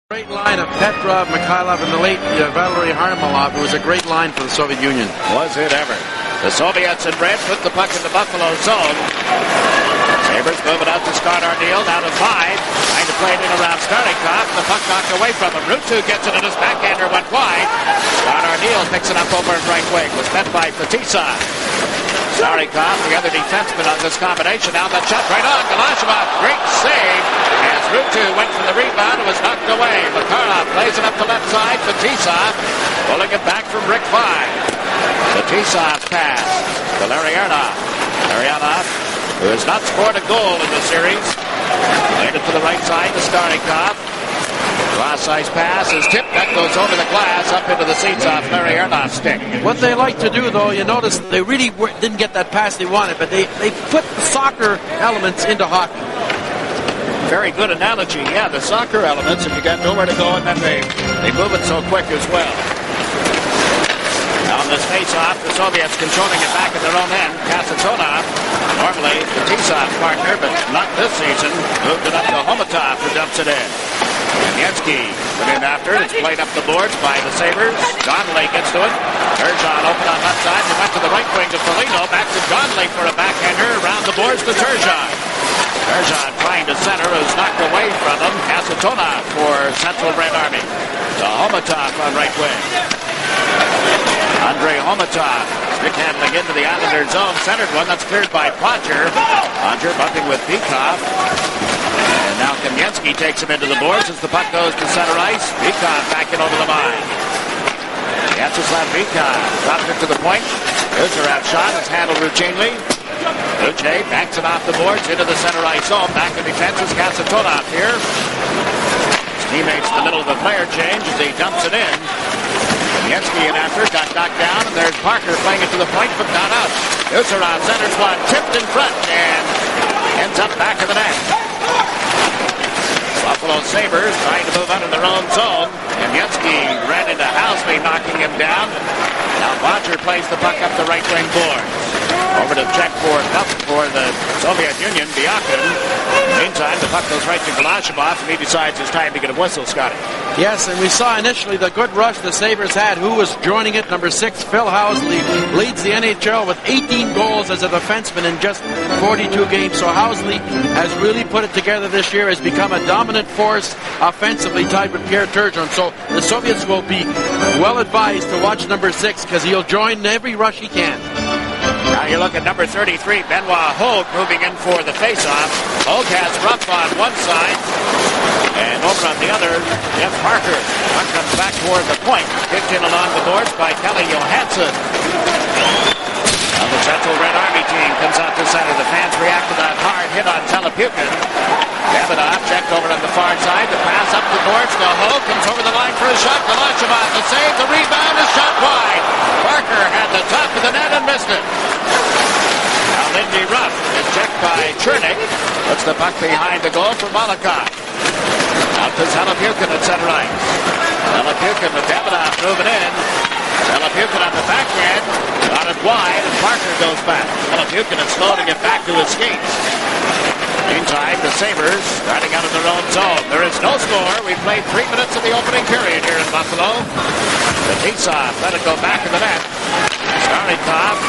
Great line of Petrov, Mikhailov, and the late Valery Harmolov. It was a great line for the Soviet Union. Was it ever? The Soviets in red put the puck in the Buffalo zone. Sabers moving out to Scott Arneal, down to 5. Trying to play it in around Starikov. The puck knocked away from him. Rutu gets it, and his backhander went wide. Scott Arneal picks it up over his right wing. Was met by Fatisa. Starikov, the other defenseman on this combination. Now that shot right on. Galashimov, great save. As Rutu went for the rebound and was knocked away. Makarov plays it up the left side. Fatisa pulling it back from Rick 5. Fatisov's pass to Larianov. Larianov, who has not scored a goal in the series. Played it to the right side to Starikov. Glass-size pass is tipped. That goes over the glass up into the seats off Larry Ernoff's stick. What they like to do, though, you notice they really didn't get that pass they wanted, but they put the soccer elements into hockey. Very good analogy. Yeah, the soccer elements, if you got nowhere to go, and then they move it so quick as well. Now on this face-off, the Soviets controlling it back at their own end. Kasatonov, normally the T-Soft partner, but not this season. Moved it up to Homutov, who dumps it in. Yensky went in after. It's played up the boards by the Sabers. Donnelly gets to it. Turgeon open on left side. He went to the right wing to Foligno. Back to Donnelly for a backhander. Around the boards to Turgeon. Turgeon trying to center. Is knocked away from him. Kasatonov for Central Red Army. To Homutov on right wing. Andrei Homutov. Stick handling into the Islanders zone. Centered one. That's cleared by Parker. Parker bumping with Bikov. And now Kamensky takes him into the boards as the puck goes to center ice. Bikov backing over the line. Vyacheslav Bikov drops it to the point. Uzerev shot is handled routinely. Luce backs it off the boards into the center ice zone. Back in defense is Kasatonov here. His teammates in the middle of the player change as he dumps it in. Kamensky in after, got knocked down, and there's Parker playing it to the point, but not out. Uzerev centers one, tipped in front, and ends up back of the net. Bafffalo Sæjbrs trying to move out of their own zone. And Yensky ran into Hauсли, knocking him down. Now Bodger plays the puck up the right wing boards. Over to check for the Soviet Union, Biakin. Meantime, the puck goes right to Galashimov, and he decides it's time to get a whistle, Scotty. Yes, and we saw initially the good rush the Sabres had. Who was joining it? Number 6, Phil Hauсли, leads the NHL with 18 goals as a defenseman in just 42 games. So Hauсли has really put it together this year, has become a dominant force offensively, tied with П.Туржон. So the Soviets will be well advised to watch number 6 because he'll join every rush he can. Now you look at number 33, Benoit Hogue, moving in for the face-off. Hogue has Рафф on one side, and over on the other, Jeff Parker. Puck comes back toward the point, kicked in along the boards by K.Juhансson. Now the Central Red Army team comes out to center. The fans react to that hard hit on Telepukin. Davidoff checked over on the far side. The pass up the boards to Hogue. Comes over the line for a shot. Galashimov, the save, the rebound is shot wide. Parker had the top of the net and missed it. Now Lindy Ruff is checked by Chernik. Puts the puck behind the goal for Malakoff. Out to Telepukin at center ice. Telepukin with Davidoff moving in. Telepukin on the backhand. Got it wide, and Parker goes back. Telepukin is slow to get back to his skates. Meantime, the Sabres starting out of their own zone. There is no score. We played 3 minutes of the opening period here in Buffalo. The T-Soft let it go back in the net. Starikov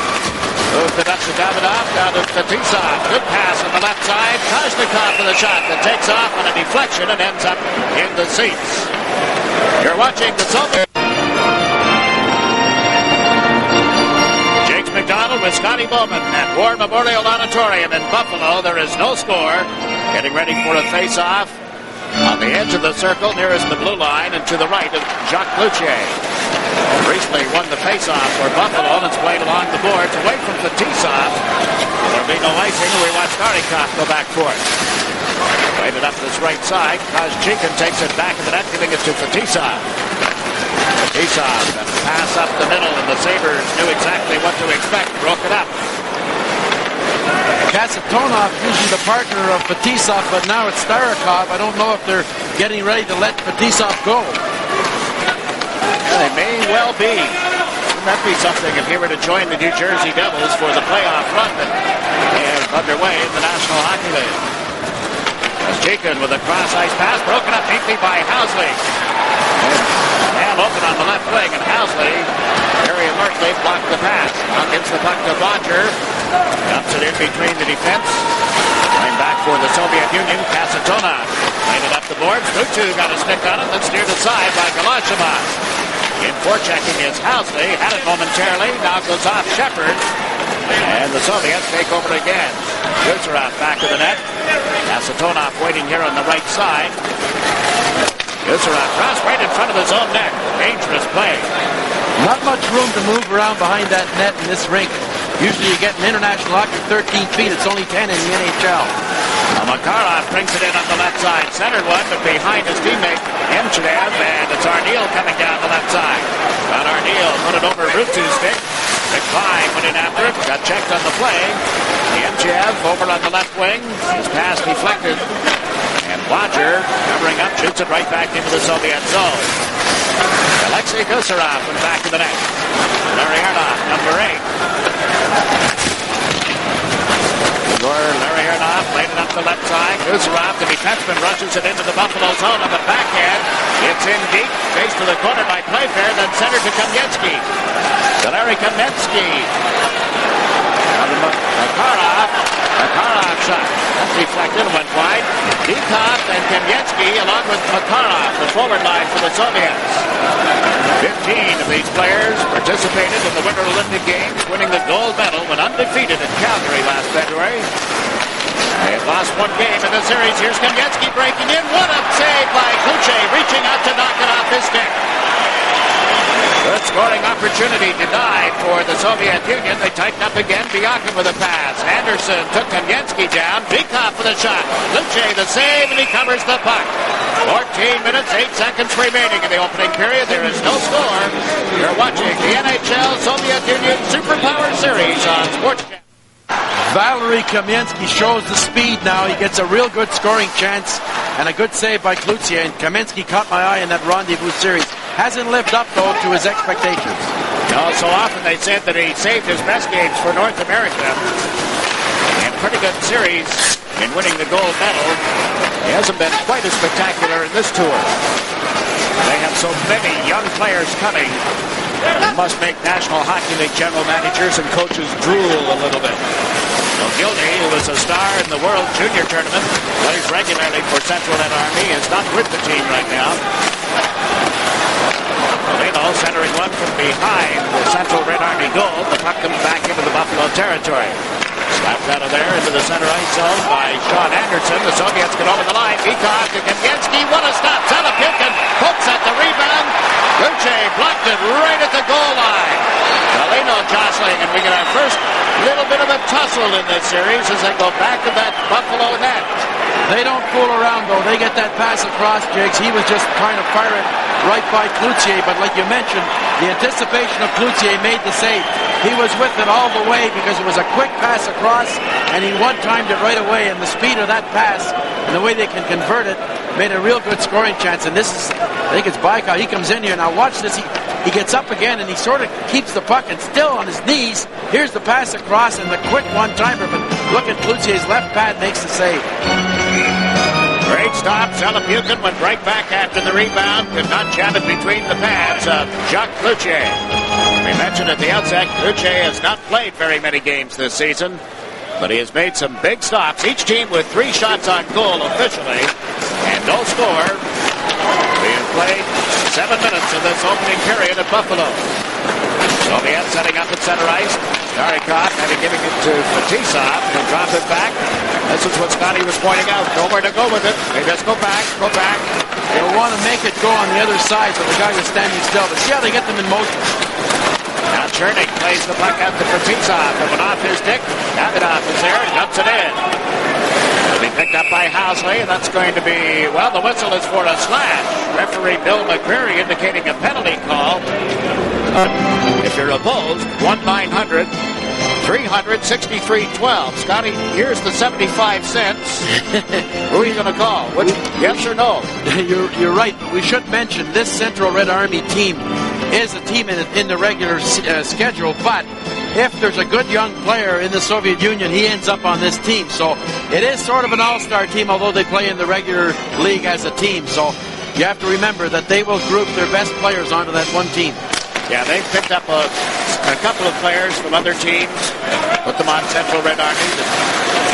moves it up to Davidoff, down to the T-Soft. Good pass on the left side. Kozhnikov with a shot that takes off on a deflection and ends up in the seats. You're watching the Soviet. McDonald with Scotty Bowman at War Memorial Auditorium in Buffalo. There is no score. Getting ready for a face-off on the edge of the circle nearest the blue line and to the right of Jacques Lucier. Pристley won the face-off for Buffalo and it's played along the boards away from the T-Soft. There'll be no icing. We watch Starikov go back for it. Played it up this right side. Kozhnikov takes it back in the net, giving it to Fatisa. Fatisa, pass up the middle, and the Sabres knew exactly what to expect. Broke it up. Kasatonov using the partner of Fatisa, but now it's Starikov. I don't know if they're getting ready to let Fatisa go. They may well be. Wouldn't that be something if he were to join the New Jersey Devils for the playoff run that is underway in the National Hockey League? As Chaikin with a cross ice pass, broken up neatly by Housley. And open on the left wing, and Housley very alertly blocked the pass. Now gets the puck to Bodger. Dumps it in between the defense. Going back for the Soviet Union, Casatona. Played it up the boards. Lutu got a stick on it, then steered aside by Galashimov. In forechecking is Housley. Had it momentarily. Now goes off Shepard. And the Soviets take over again. Guzerov back of the net. Kasatonov waiting here on the right side. Guzerov cross right in front of his own net. Dangerous play. Not much room to move around behind that net in this rink. Usually you get an international hockey 13 feet. It's only 10 in the NHL. Now Makarov brings it in on the left side. Centered one, but behind his teammate Nemchinov. And it's Arneal coming down the left side. But Arneal put it over Rutu's stick. McFly went in after it. Got checked on the play. Nemchiev over on the left wing. His pass deflected. And Bodger covering up, shoots it right back into the Soviet zone. Alexei Guzerov went back to the net. Larianov, number 8. Larianov played it up the left side. Guzerov, the defenseman, rushes it into the Buffalo zone on the backhand. It's in deep, face to the corner by Playfair, then center to Kamensky. Valeri Kamensky. Makarov shot. That deflected, went wide. Dikov and Kamensky along with Makarov, the forward line for the Soviets. 15 of these players participated in the Winter Olympic Games, winning the gold medal when undefeated in Calgary last February. They have lost one game in the series. Here's Kamensky breaking in. What a save by Kuche, reaching out to knock it off his stick. Good scoring opportunity denied for the Soviet Union. They tighten up again. Biakin with a pass. Anderson took Kamensky down. Bikov with a shot. Luce the save, and he covers the puck. 14 minutes, 8 seconds remaining in the opening period. There is no score. You're watching the NHL Soviet Union Superpower Series on Sportsnet. Valeri Kamensky shows the speed now. He gets a real good scoring chance and a good save by Cloutier. And Kamensky caught my eye in that rendezvous series. Hasn't lived up, though, to his expectations. No, so often they said that he saved his best games for North America. And pretty good series in winning the gold medal. He hasn't been quite as spectacular in this tour. They have so many young players coming. It must make National Hockey League general managers and coaches drool a little bit. Well, Gildy, who was a star in the World Junior Tournament, plays regularly for Central Red Army, is not with the team right now. Molino centering one from behind the Central Red Army goal. The puck comes back into the Buffalo territory. Slapped out of there into the center ice zone by Sh. Anderson. The Soviets get over the line. Bikov to Kamensky. What a stop. Salapukin pokes at the rebound. Luce blocked it right at the goal line. Molino jostling, and we get our first little bit of a tussle in this series as they go back to that Buffalo net. They don't fool around, though. They get that pass across, Jigs. He was just trying to fire it right by Cloutier, but like you mentioned, the anticipation of Cloutier made the save. He was with it all the way because it was a quick pass across, and he one-timed it right away, and the speed of that pass and the way they can convert it made a real good scoring chance. And this is, I think it's Baikal. He comes in here. Now watch this. He gets up again, and he sort of keeps the puck, and still on his knees. Here's the pass across and the quick one-timer, but look at Cloutier's left pad makes the save. Great stop. Salapukin went right back after the rebound. Could not jam it between the pads of Jacques Cloutier. We mentioned at the outset, Cloutier has not played very many games this season, but he has made some big stops. Each team with 3 shots on goal officially, and no score. Being played 7 minutes of this opening period at Buffalo. Soviet setting up at center ice. Starikov having giving it to Fetisov. He'll drop it back. This is what Scotty was pointing out. Nowhere to go with it. They just go back, go back. They'll want to make it go on the other side, but the guy was standing still. But see how they get them in motion. Now Chernik plays the puck out to Fetisov. It went off his stick. Davidoff is there and dumps it in. It'll be picked up by Housley, and that's going to be, well, the whistle is for a slash. Referee Bill McCreary indicating a penalty call. If you're opposed, 1-900-300-6312. Scotty, here's the 75 cents. Who are you going to call? Yes or no? You're right. We should mention this Central Red Army team is a team in the regular schedule, but if there's a good young player in the Soviet Union, he ends up on this team. So it is sort of an all-star team, although they play in the regular league as a team. So you have to remember that they will group their best players onto that one team. Yeah, they've picked up a couple of players from other teams, put them on Central Red Army. The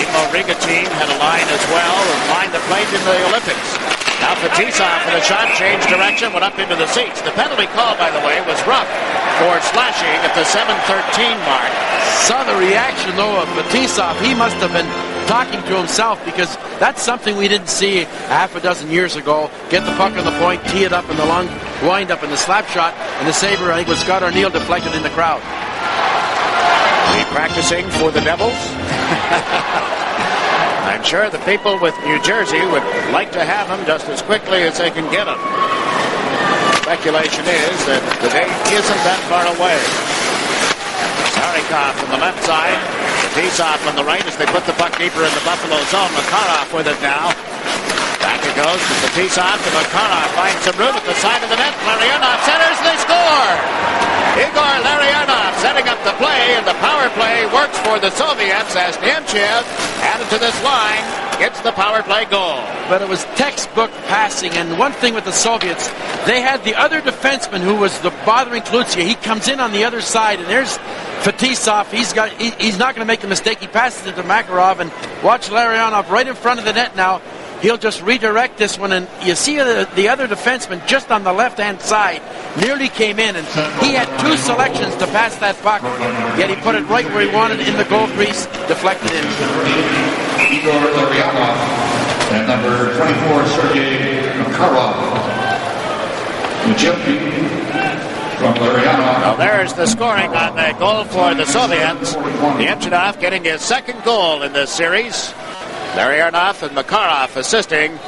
Emo Riga team had a line as well, a line that played in the Olympics. Now Fetisov for the shot, changed direction, went up into the seats. The penalty call, by the way, was Рафф for slashing at the 7:13 mark. Saw the reaction, though, of Fetisov. He must have been talking to himself, because that's something we didn't see half a dozen years ago. Get the puck on the point, tee it up in the long wind up in the slap shot, and the saber, I think, was Scott O'Neill deflected in the crowd. Are you practicing for the Devils? I'm sure the people with New Jersey would like to have him just as quickly as they can get him. Speculation is that the day isn't that far away. Sarikov on the left side, Fetisov on the right as they put the puck deeper in the Buffalo zone. Makarov with it now. Back it goes to Fetisov, to Makarov, finds some room at the side of the net. Larionov centers, they score! Igor Larionov setting up the play, and the power play works for the Soviets as Nemchinov, added to this line, gets the power play goal. But it was textbook passing, and one thing with the Soviets, they had the other defenseman who was the bothering Klutsia. He comes in on the other side, and there's Fetisov. He's not going to make a mistake. He passes it to Makarov, and watch Larionov right in front of the net now. He'll just redirect this one, and you see the other defenseman just on the left-hand side nearly came in, and he had two selections to pass that puck, yet he put it right where he wanted in the goal crease, deflected in. Igor Larionov and number 24, Sergei Makarov. From Larionov. Well, there's the scoring on the goal for the Soviets. Nemchinov getting his second goal in this series. Larionov and Makarov assisting.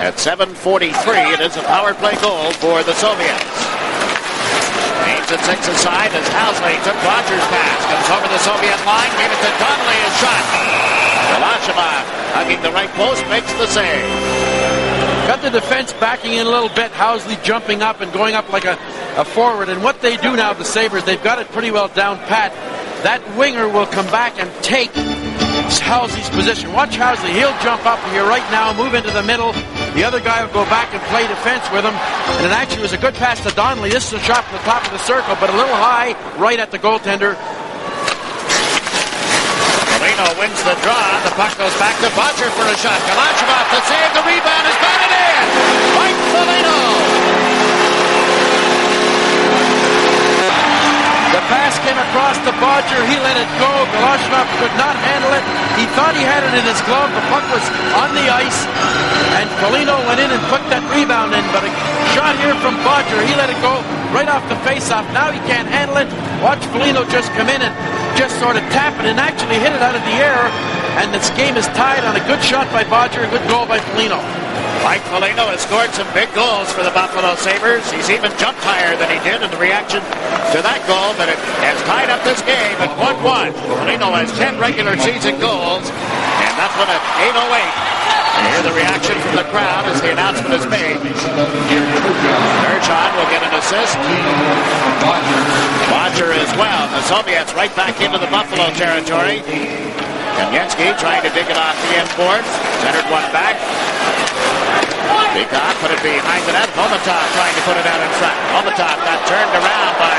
At 7:43, it is a power play goal for the Soviets. Aims at 6 aside as Housley took Rogers' pass. Comes over the Soviet line, gave it to Donnelly, his shot. Galashimov hugging the right post, makes the save. Got the defense backing in a little bit. Housley jumping up and going up like a forward. And what they do now, the Sabres, they've got it pretty well down pat. That winger will come back and take Housley's position. Watch Housley. He'll jump up here right now, move into the middle. The other guy will go back and play defense with him. And it actually was a good pass to Donnelly. This is a shot from the top of the circle, but a little high right at the goaltender. Polino wins the draw. The puck goes back to Bodger for a shot. Galashimov to save. The rebound is batted in. Mike Polino. The pass came across to Bodger. He let it go. Galashimov could not handle it. He thought he had it in his glove. The puck was on the ice. And Polino went in and put that rebound in. But a shot here from Bodger. He let it go right off the faceoff. Now he can't handle it. Watch Polino just come in and just sort of tap it and actually hit it out of the air. And this game is tied on a good shot by Bodger. A good goal by Polino. Mike Polino has scored some big goals for the Buffalo Sabres. He's even jumped higher than he did in the reaction to that goal, but it has tied up this game at 1-1. Polino has 10 regular season goals, and that's one at 8:08. And hear the reaction from the crowd as the announcement is made. Turgeon will get an assist. Bodger as well. The Soviets right back into the Buffalo territory. Kamensky trying to dig it off the end boards. Centered one back. Peacock put it behind the net. Homutov trying to put it out in front. Homutov got turned around by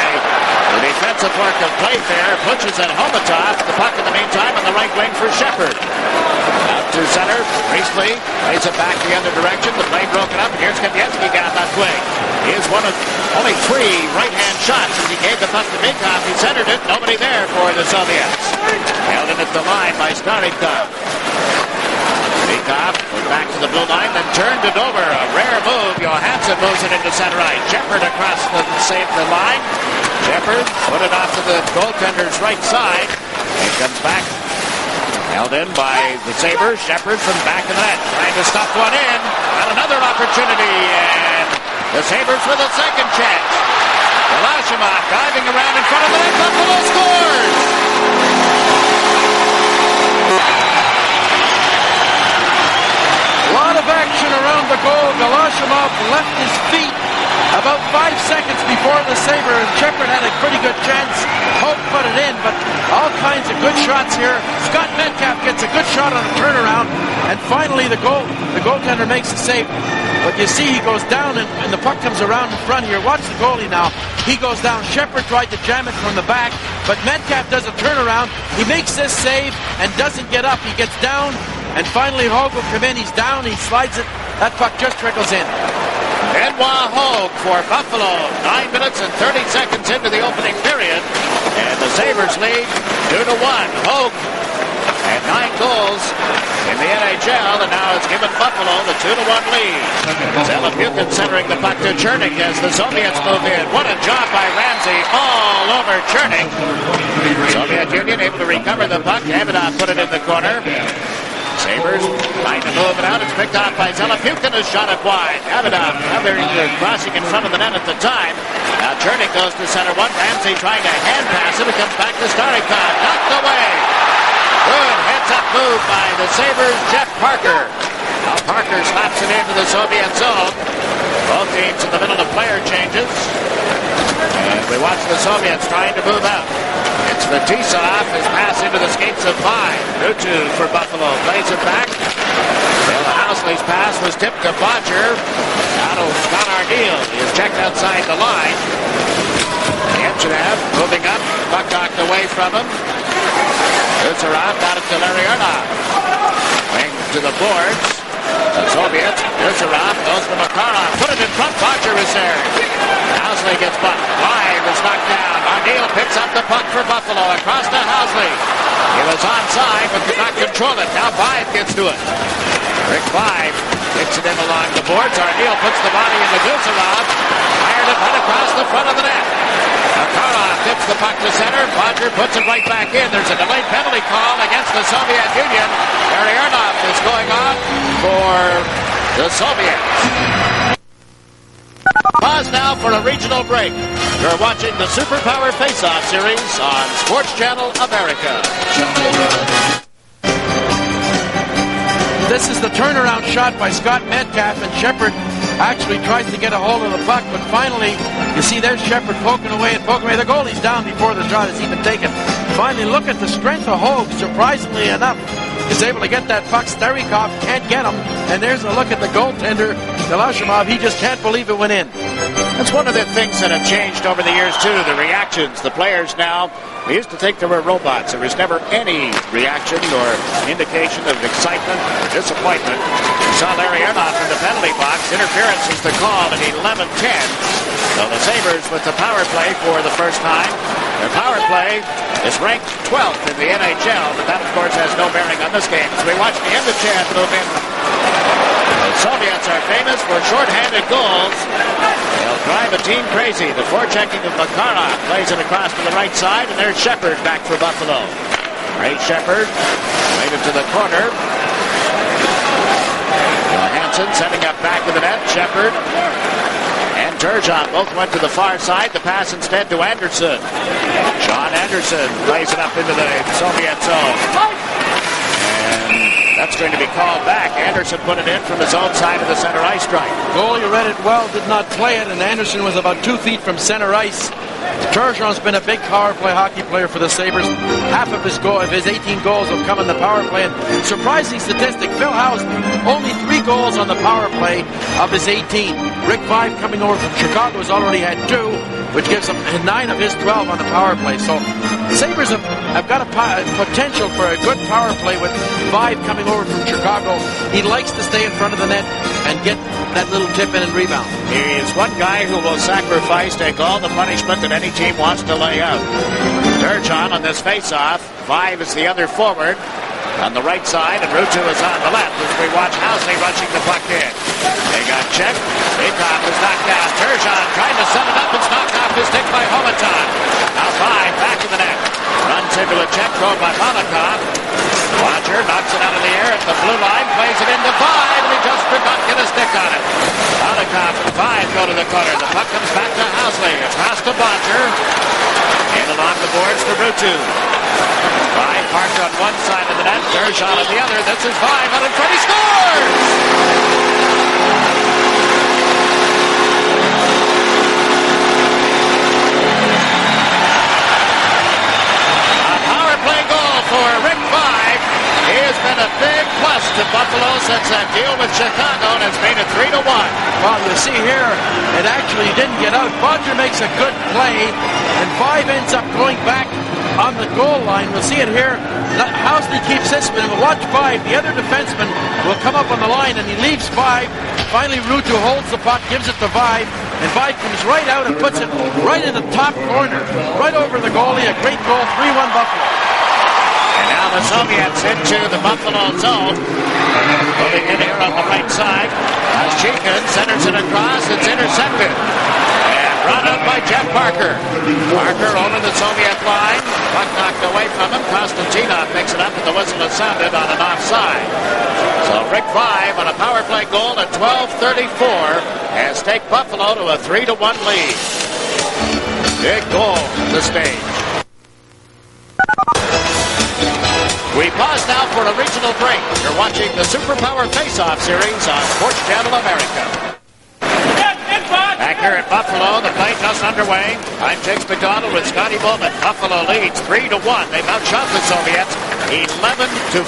the defensive work of Playfair. Pushes at Homutov. The puck in the meantime on the right wing for Shepard. Out to center. Pристley plays it back the other direction. The play broken up. And here's Kamensky down that wing. He is one of only 3 right-hand shots as he gave the puck to Peacock. He centered it. Nobody there for the Soviets. Held in at the line by Starikov. Peacock went back to the blue line, then turned it over. A rare move. Johansson moves it into center ice. Shepard across the line. Shepard put it off to the goaltender's right side. It comes back. Held in by the Sabres. Shepard from back of the net. Trying to stop one in. Got another opportunity. And the Sabres with a second chance. Galashimov diving around in front of the net. Buffalo scores! A lot of action around the goal. Galashimov left his feet about 5 seconds before the Sabre, and Shepard had a pretty good chance. Hope put it in, but all kinds of good shots here. Scott Metcalf gets a good shot on a finally the goaltender makes the save. But you see he goes down and the puck comes around in front here. Watch the goalie now. He goes down. Shepard tried to jam it from the back, but Metcalf does a turnaround. He makes this save and doesn't get up. He gets down, and finally Hogue will come in. He's down. He slides it. That puck just trickles in. Benoit Hogue for Buffalo. 9 minutes and 30 seconds into the opening period, and the Sabres lead 2-1. Hogue had 9 goals in the NHL, and now it's given Buffalo the 2-1 lead. Zelepukin centering the puck to Chernik as the Soviets move in. What a job by Ram`sey all over Chernik. Soviet Union able to recover the puck. Davidoff put it in the corner. Sabers trying to move it out. It's picked off by Zelepukin, who shot it wide. Davidoff crossing in front of the net at the time. Now Chernik goes to center one. Ram`sey trying to hand pass it. It comes back to Starikov. Knocked away. Good heads-up move by the Sabres, Jeff Parker. Now Parker slaps it into the Soviet zone. Both teams in the middle of player changes. And we watch the Soviets trying to move out. It's Fetisov, his pass into the skates of 5. Rutu for Buffalo plays it back. Bill Housley's pass was tipped to Bodger. Now to Scott Arneal. He is checked outside the line. Nemchinov moving up. Puck knocked away from him. Uzerov got it to Larionov. Wing to the boards. The Soviets. Uzerov goes to Makarov. Put it in front. Bodger is there. Housley gets bucked. Live is knocked down. Arneal picks up the puck for Buffalo. Across to Housley. He was onside but could not control it. Now Vibe gets to it. Rick Vibe kicks it in along the boards. Arneal puts the body into Uzerov. Fired it right across the front of the net. Makarov tips the puck to center. Bodger puts it right back in. There's a delayed penalty call against the Soviet Union. Larionov is going on for the Soviets. Pause now for a regional break. You're watching the Superpower Face-Off series on Sports Channel America. This is the turnaround shot by Scott Metcalf, and Shepard actually tries to get a hold of the puck, but finally, you see there's Shepard poking away. The goalie's down before the shot is even taken. Finally, look at the strength of Hogue, surprisingly enough. He's able to get that puck. Starikov can't get him, and there's a look at the goaltender, Galashimov. He just can't believe it went in. That's one of the things that have changed over the years, too, the reactions. The players now, we used to think there were robots. There was never any reaction or indication of excitement or disappointment. We saw Larionov in the penalty box. Interference is the call at 11:10. So the Sabres with the power play for the first time. Their power play is ranked 12th in the NHL, but that, of course, has no bearing on this game. So we watch the end of Chad move in. The Soviets are famous for shorthanded goals. They'll drive a team crazy. The forechecking of Makarov plays it across to the right side, and there's Shepard back for Buffalo. Ray Shepard played it to the corner. Johansson setting up back of the net. Shepard and Turgeon both went to the far side. The pass instead to Anderson. Sh. Anderson plays it up into the Soviet zone. And that's going to be called back. Anderson put it in from his own side of the center ice stripe. Goalie read it well, did not play it, and Anderson was about 2 feet from center ice. Turgeon's been a big power play hockey player for the Sabres. Half of his 18 goals have come in the power play. And surprising statistic, Phil Housley, only 3 goals on the power play of his 18. Rick Vibe coming over from Chicago has already had 2, which gives him 9 of his 12 on the power play. So the Sabres have got a potential for a good power play with Vibe coming over from Chicago. He likes to stay in front of the net and get that little tip in and rebound. He is one guy who will sacrifice, take all the punishment that any team wants to lay out. Turgeon on this face-off. Vibe is the other forward on the right side, and Rutu is on the left as we watch Housley rushing the puck in. They got checked. Bikov is knocked down. Turgeon trying to set it up. It's knocked off his stick by Homutov. Now Vibe back in the net. Runs into a check throw by Malikov. Roger knocks it out of the air at the blue line, plays it into Vibe, and he just could not get a stick on it. Malikov and Vibe go to the corner. The puck comes back to Housley. It's passed to Bodger. And along the boards to Rutu. Vibe parked on one side of the net, Turgeon on the other. This is Vibe out in front. He scores! For Rick Vibe, he has been a big plus to Buffalo since that deal with Chicago, and it's made it 3-1. Well, you see here, it actually didn't get out. Bodger makes a good play, and 5 ends up going back on the goal line. We'll see it here. Housley keeps this one. Watch 5. The other defenseman will come up on the line, and he leaves 5. Finally, Ruutu holds the puck, gives it to Vibe, and Vibe comes right out and puts it right in the top corner, right over the goalie. A great goal, 3-1 Buffalo. And now the Soviets into the Buffalo zone. Moving in here on the right side. As Cheekin centers it across, it's intercepted. And brought out by Jeff Parker. Parker over the Soviet line. Puck knocked away from him. Konstantinov picks it up, and the whistle is sounded on an offside. So Rick Vibe on a power play goal at 12:34 has taken Buffalo to a 3-1 lead. Big goal at the stage. We pause now for a regional break. You're watching the Superpower Face-Off Series on Sports Channel America. Back here at Buffalo, the play just underway. Time takes McDonald with Scotty Bowman. Buffalo leads 3-1. They've outshot the Soviets 11-4.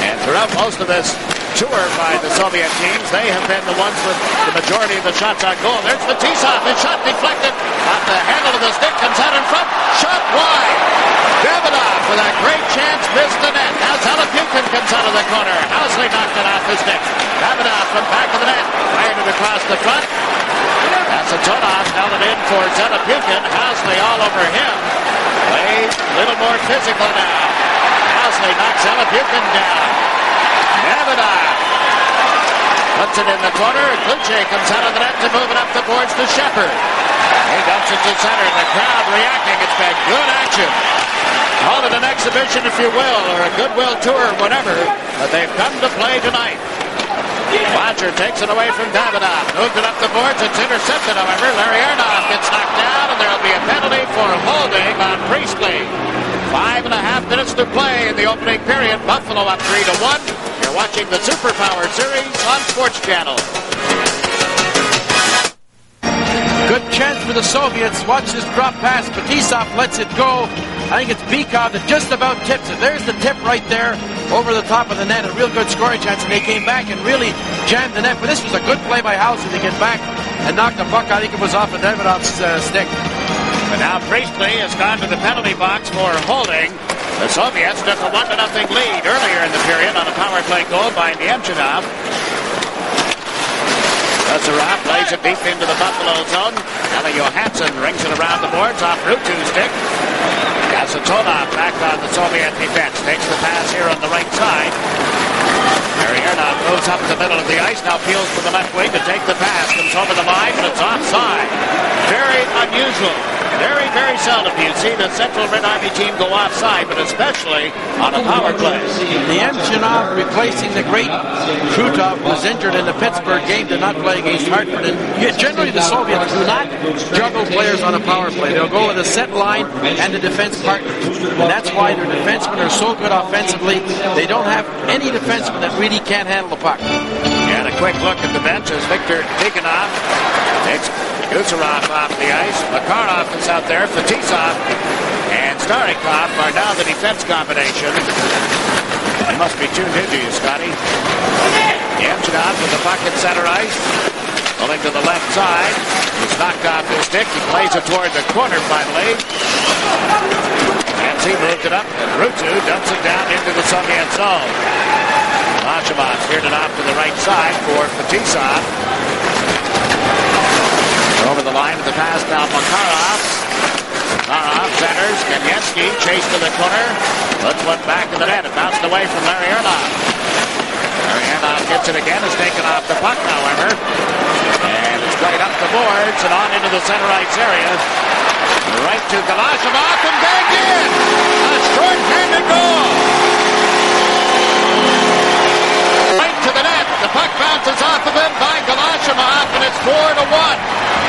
And throughout most of this tour by the Soviet teams, they have been the ones with the majority of the shots on goal. There's Fetisov. His shot deflected off the handle of the stick. Comes out in front. Shot wide. Davidoff with a great chance, missed the net. Now Zalapukin comes out of the corner. Housley knocked it off his stick. Davidoff from back of the net. Fired it across the front. Satonov held it in for Zalapukin. Housley all over him. Played a little more physical now. Housley knocks Zalapukin down. Davidoff puts it in the corner. Kluche comes out of the net to move it up the boards to Shepard. He dumps it to center. The crowd reacting. It's been good action. Call it an exhibition, if you will, or a goodwill tour, whatever, but they've come to play tonight. Bodger takes it away from Davidoff. Moved it up the boards. It's intercepted, however. Larionov gets knocked down, and there'll be a penalty for holding on Pристley. 5.5 minutes to play in the opening period. Buffalo up 3-1. You're watching the Superpower Series on Sports Channel. Good chance for the Soviets. Watch this drop pass. Fetisov lets it go. I think it's Bikov that just about tips it. There's the tip right there over the top of the net. A real good scoring chance, and they came back and really jammed the net. But this was a good play by Hauser to get back and knock the puck. I think it was off of Davidov's stick. But now Pристley has gone to the penalty box for holding. The Soviets took a 1-0 lead earlier in the period on a power play goal by Nemchinov. Kozarov plays it deep into the Buffalo zone. Johansson rings it around the boards off Ruutu's stick. Satonov back on the Soviet defense. Takes the pass here on the right side. Larionov moves up the middle of the ice. Now peels to the left wing to take the pass. Comes over the line, but it's offside. Very unusual. Very, very seldom do you see the Central Red Army team go offside, but especially on a power play. Nemchinov replacing the great Krutov, who was injured in the Pittsburgh game, did not play against Hartford. And generally the Soviets do not juggle players on a power play. They'll go with a set line and the defense partners. And that's why their defensemen are so good offensively. They don't have any defenseman that really can't handle the puck. And a quick look at the bench as Viktor Tikhonov takes Guzarov off the ice. Makarov is out there. Fetisov and Starikov are now the defense combination. They must be tuned into you, Scotty. Nemchinov with the puck at center ice. Pulling to the left side. He's knocked off his stick. He plays it toward the corner finally. He moved it up, and Ruutu dumps it down into the Soviet zone. Lachimov steered it off to the right side for Fetisov. Over the line with the pass now, Makarov. Makarov centers. Kamensky chased to the corner. Puts one back to the net. It bounced away from Larionov. Larionov gets it again. Is taken off the puck, however. And it's straight up the boards and on into the center ice area. Right to Galashimov and back in. A short-handed goal. Right to the net. The puck bounces off of him by Galashimov, and it's 4-1.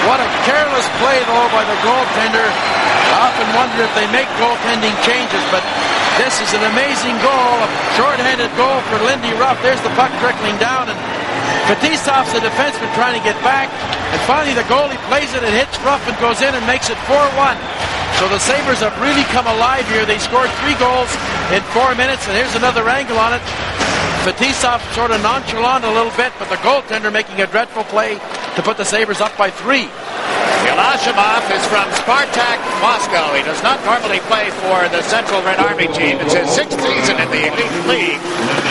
What a careless play, though, by the goaltender. I often wonder if they make goaltending changes, but this is an amazing goal. A short-handed goal for Lindy Ruff. There's the puck trickling down, and Fetisov's the defenseman trying to get back. And finally, the goalie plays it and hits Ruff and goes in and makes it 4-1. So the Sabres have really come alive here. They scored 3 goals in 4 minutes, and here's another angle on it. Fetisov sort of nonchalant a little bit, but the goaltender making a dreadful play to put the Sabres up by 3. Gerasimov is from Spartak Moscow. He does not normally play for the Central Red Army team. It's his 6th season in the Elite League.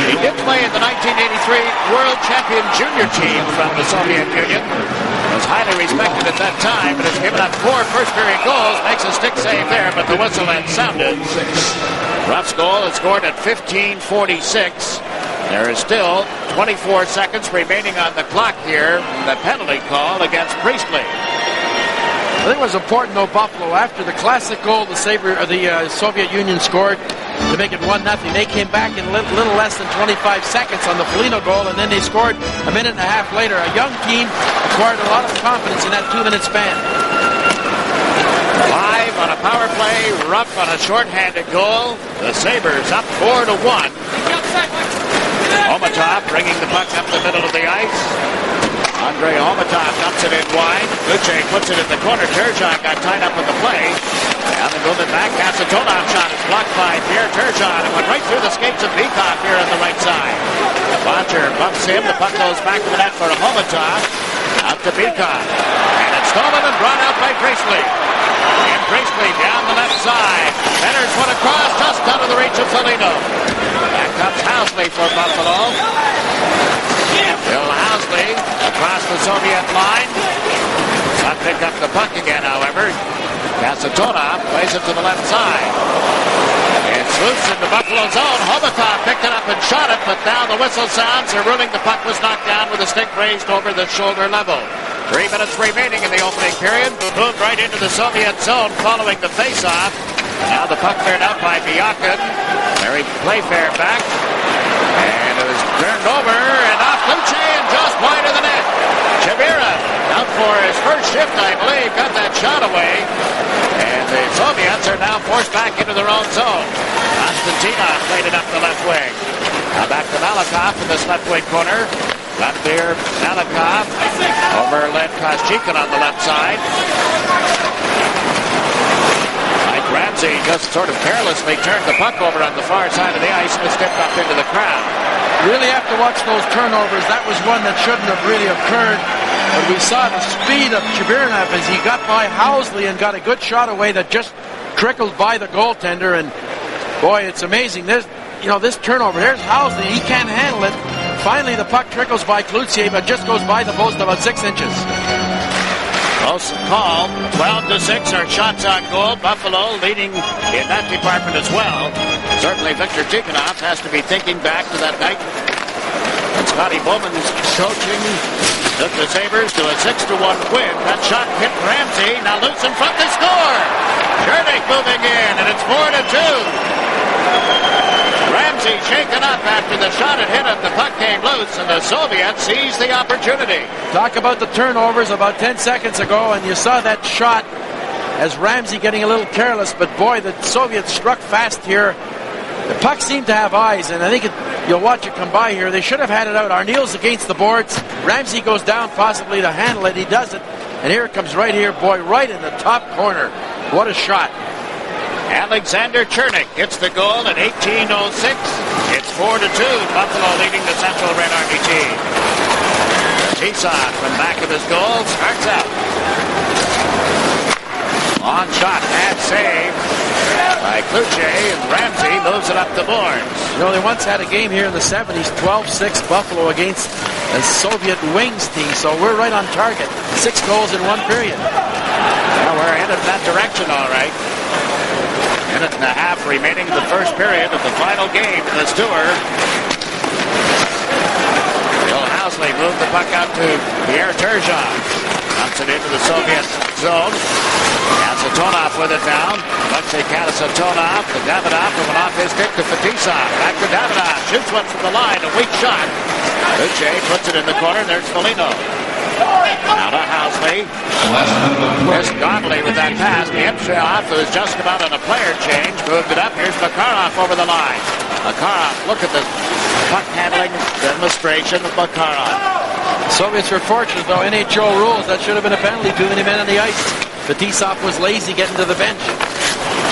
He did play in the 1983 World Champion Junior team from the Soviet Union. Was highly respected at that time, but has given up 4 first-period goals. Makes a stick save there, but the whistle had sounded. Ruff's goal is scored at 15:46. There is still 24 seconds remaining on the clock here. The penalty call against Pристley. I think it was important, though, Buffalo, after the classic goal the Soviet Union scored to make it 1-0, they came back in a little less than 25 seconds on the Foligno goal, and then they scored a minute and a half later. A young team acquired a lot of confidence in that 2-minute span. Live on a power play, Ruff on a shorthanded goal. The Sabres up 4-1. Homutov bringing the puck up the middle of the ice. Andrei Homutov dumps it in wide. Luce puts it in the corner. Turgeon got tied up in the play. Down and moving back. Kasatonov shot is blocked by Pierre Turgeon and went right through the skates of Beekhoff here on the right side. Boncher bumps him. The puck goes back to the net for Homutov. Out to Beekhoff. And it's stolen and brought out by Pристley. And Pристley down the left side. Centers one across, just out of the reach of Foligno. Back comes Hauсли for Buffalo. Bill Hauсли across the Soviet line. Not pick up the puck again, however. Kasatonov plays it to the left side. It's loose in the Buffalo zone. Homutov picked it up and shot it, but now the whistle sounds. They're ruling the puck was knocked down with a stick raised over the shoulder level. 3 minutes remaining in the opening period. Moved right into the Soviet zone following the face-off. Now the puck cleared out by Biakin. Larry Playfair back. And it was turned over and off Luce and just wide of the net. Chavira out for his first shift, I believe, got that shot away. And the Soviets are now forced back into their own zone. Konstantinov played it up the left wing. Now back to Malakoff in this left wing corner. Vladimir Malakoff over Len Koschekin on the left side. Ram.Zi just sort of carelessly turned the puck over on the far side of the ice and stepped up into the crowd. Really have to watch those turnovers. That was one that shouldn't have really occurred. But we saw the speed of Chibirnev as he got by Hausley and got a good shot away that just trickled by the goaltender. And boy, it's amazing. This turnover. Here's Hausley. He can't handle it. Finally, the puck trickles by Cloutier, but just goes by the post about 6 inches. Close call. 12-6 are shots on goal. Buffalo leading in that department as well. Certainly Victor Tikhonov has to be thinking back to that night. And Scotty Bowman's coaching took the Sabres to a 6-1 win. That shot hit Ram.Zi. Now loose in front, they score. Chernik moving in, and it's 4-2. Ram.Zi shaken up after the shot had hit him. The puck came loose, and the Soviets seized the opportunity. Talk about the turnovers about 10 seconds ago, and you saw that shot as Ram.Zi getting a little careless, but boy, the Soviets struck fast here. The puck seemed to have eyes, and I think you'll watch it come by here. They should have had it out. Arneal's against the boards. Ram.Zi goes down possibly to handle it. He does it, and here it comes right here, boy, right in the top corner. What a shot. Alexander Chernik hits the goal at 18:06. It's 4-2. Buffalo leading the Central Red Army team. Tisot from back of his goal starts out. Long shot, bad save by Cloutier, and Ram.Zi moves it up the boards. You know, they once had a game here in the 70s, 12-6 Buffalo against a Soviet Wings team, so we're right on target. 6 goals in 1 period. Well, we're headed that direction, all right. Minute and a half remaining in the first period of the final game in this tour. Bill Hausley moved the puck out to Pierre Turgeon. Dumps it into the Soviet zone. Kasatonov with it down. Alexei Kasatonov to Davidov, who went off his stick to Fetisov. Back to Davidov. Shoots one from the line. A weak shot. Luce puts it in the corner. There's Foligno. Now to Hausley. There's Godley with that pass. Nemchinov, who has just come out on a player change, moved it up. Here's Makarov over the line. Makarov, look at the puck handling demonstration of Makarov. The Soviets were fortunate, though. NHL rules. That should have been a penalty. Too many men on the ice. Fetisov was lazy getting to the bench.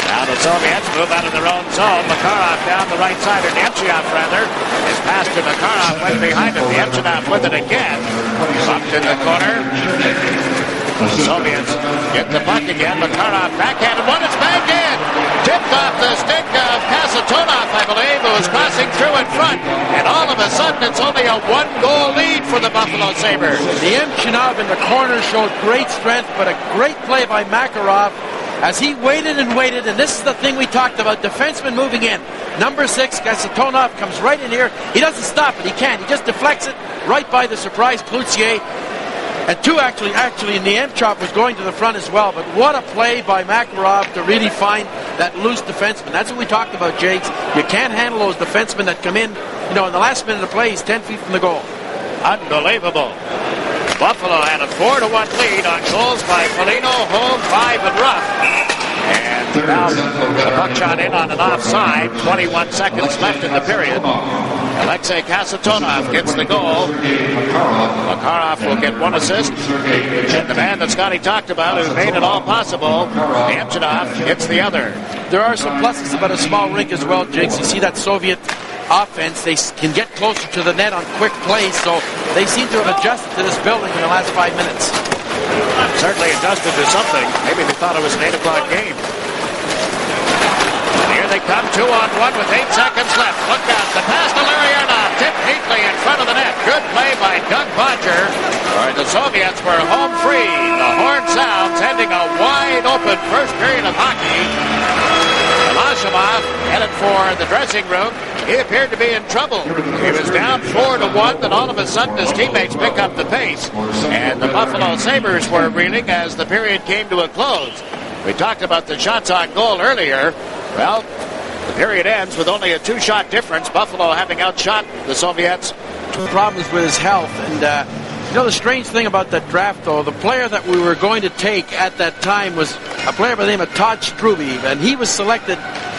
Now the Soviets move out of their own zone. Makarov down the right side, or Nemchinov rather, is passed pass to Makarov, went behind him. Nemchinov with it again. Bumped in the corner. The Soviets get the puck again. Makarov backhanded one. It's banged in. Tipped off the stick of Kasatonov, I believe, who was crossing through in front. And all of a sudden, it's only a one-goal lead for the Bafffalo Säybers. Nemchinov in the corner showed great strength, but a great play by Makarov as he waited and waited. And this is the thing we talked about, defenseman moving in. Number 6, Kasatonov, comes right in here. He doesn't stop it. He can't. He just deflects it right by the surprise Cloutier. And two, actually, Nemchov was going to the front as well. But what a play by Makarov to really find that loose defenseman. That's what we talked about, Jakes. You can't handle those defensemen that come in. You know, in the last minute of play, he's 10 feet from the goal. Unbelievable. Buffalo had a 4-1 lead on goals by Foligno, Holm, 5, and Рафф. And now the puck shot in on an offside. 21 seconds left in the period. Alexei Kasatonov gets the goal. Makarov will get one assist. And the man that Scotty talked about who made it all possible, Nemchinov, gets the other. There are some pluses about a small rink as well, Jakes. You see that Soviet offense, they can get closer to the net on quick plays, so they seem to have adjusted to this building in the last 5 minutes. Certainly adjusted to something. Maybe they thought it was an 8 o'clock game. And here they come, 2-on-1 with 8 seconds left. Look out, the pass to Larionov, tipped neatly in front of the net. Good play by Doug Bodger. The Soviets were home free. The horn sounds, ending a wide open first period of hockey. Lashimov headed for the dressing room. He appeared to be in trouble. He was down 4-1, then all of a sudden his teammates pick up the pace. And the Bafffalo Säybers were reeling as the period came to a close. We talked about the shots on goal earlier. Well, the period ends with only a 2-shot difference. Buffalo having outshot the Soviets. Problems with his health. And, you know, the strange thing about that draft, though, the player that we were going to take at that time was a player by the name of Todd Struby, and he was selected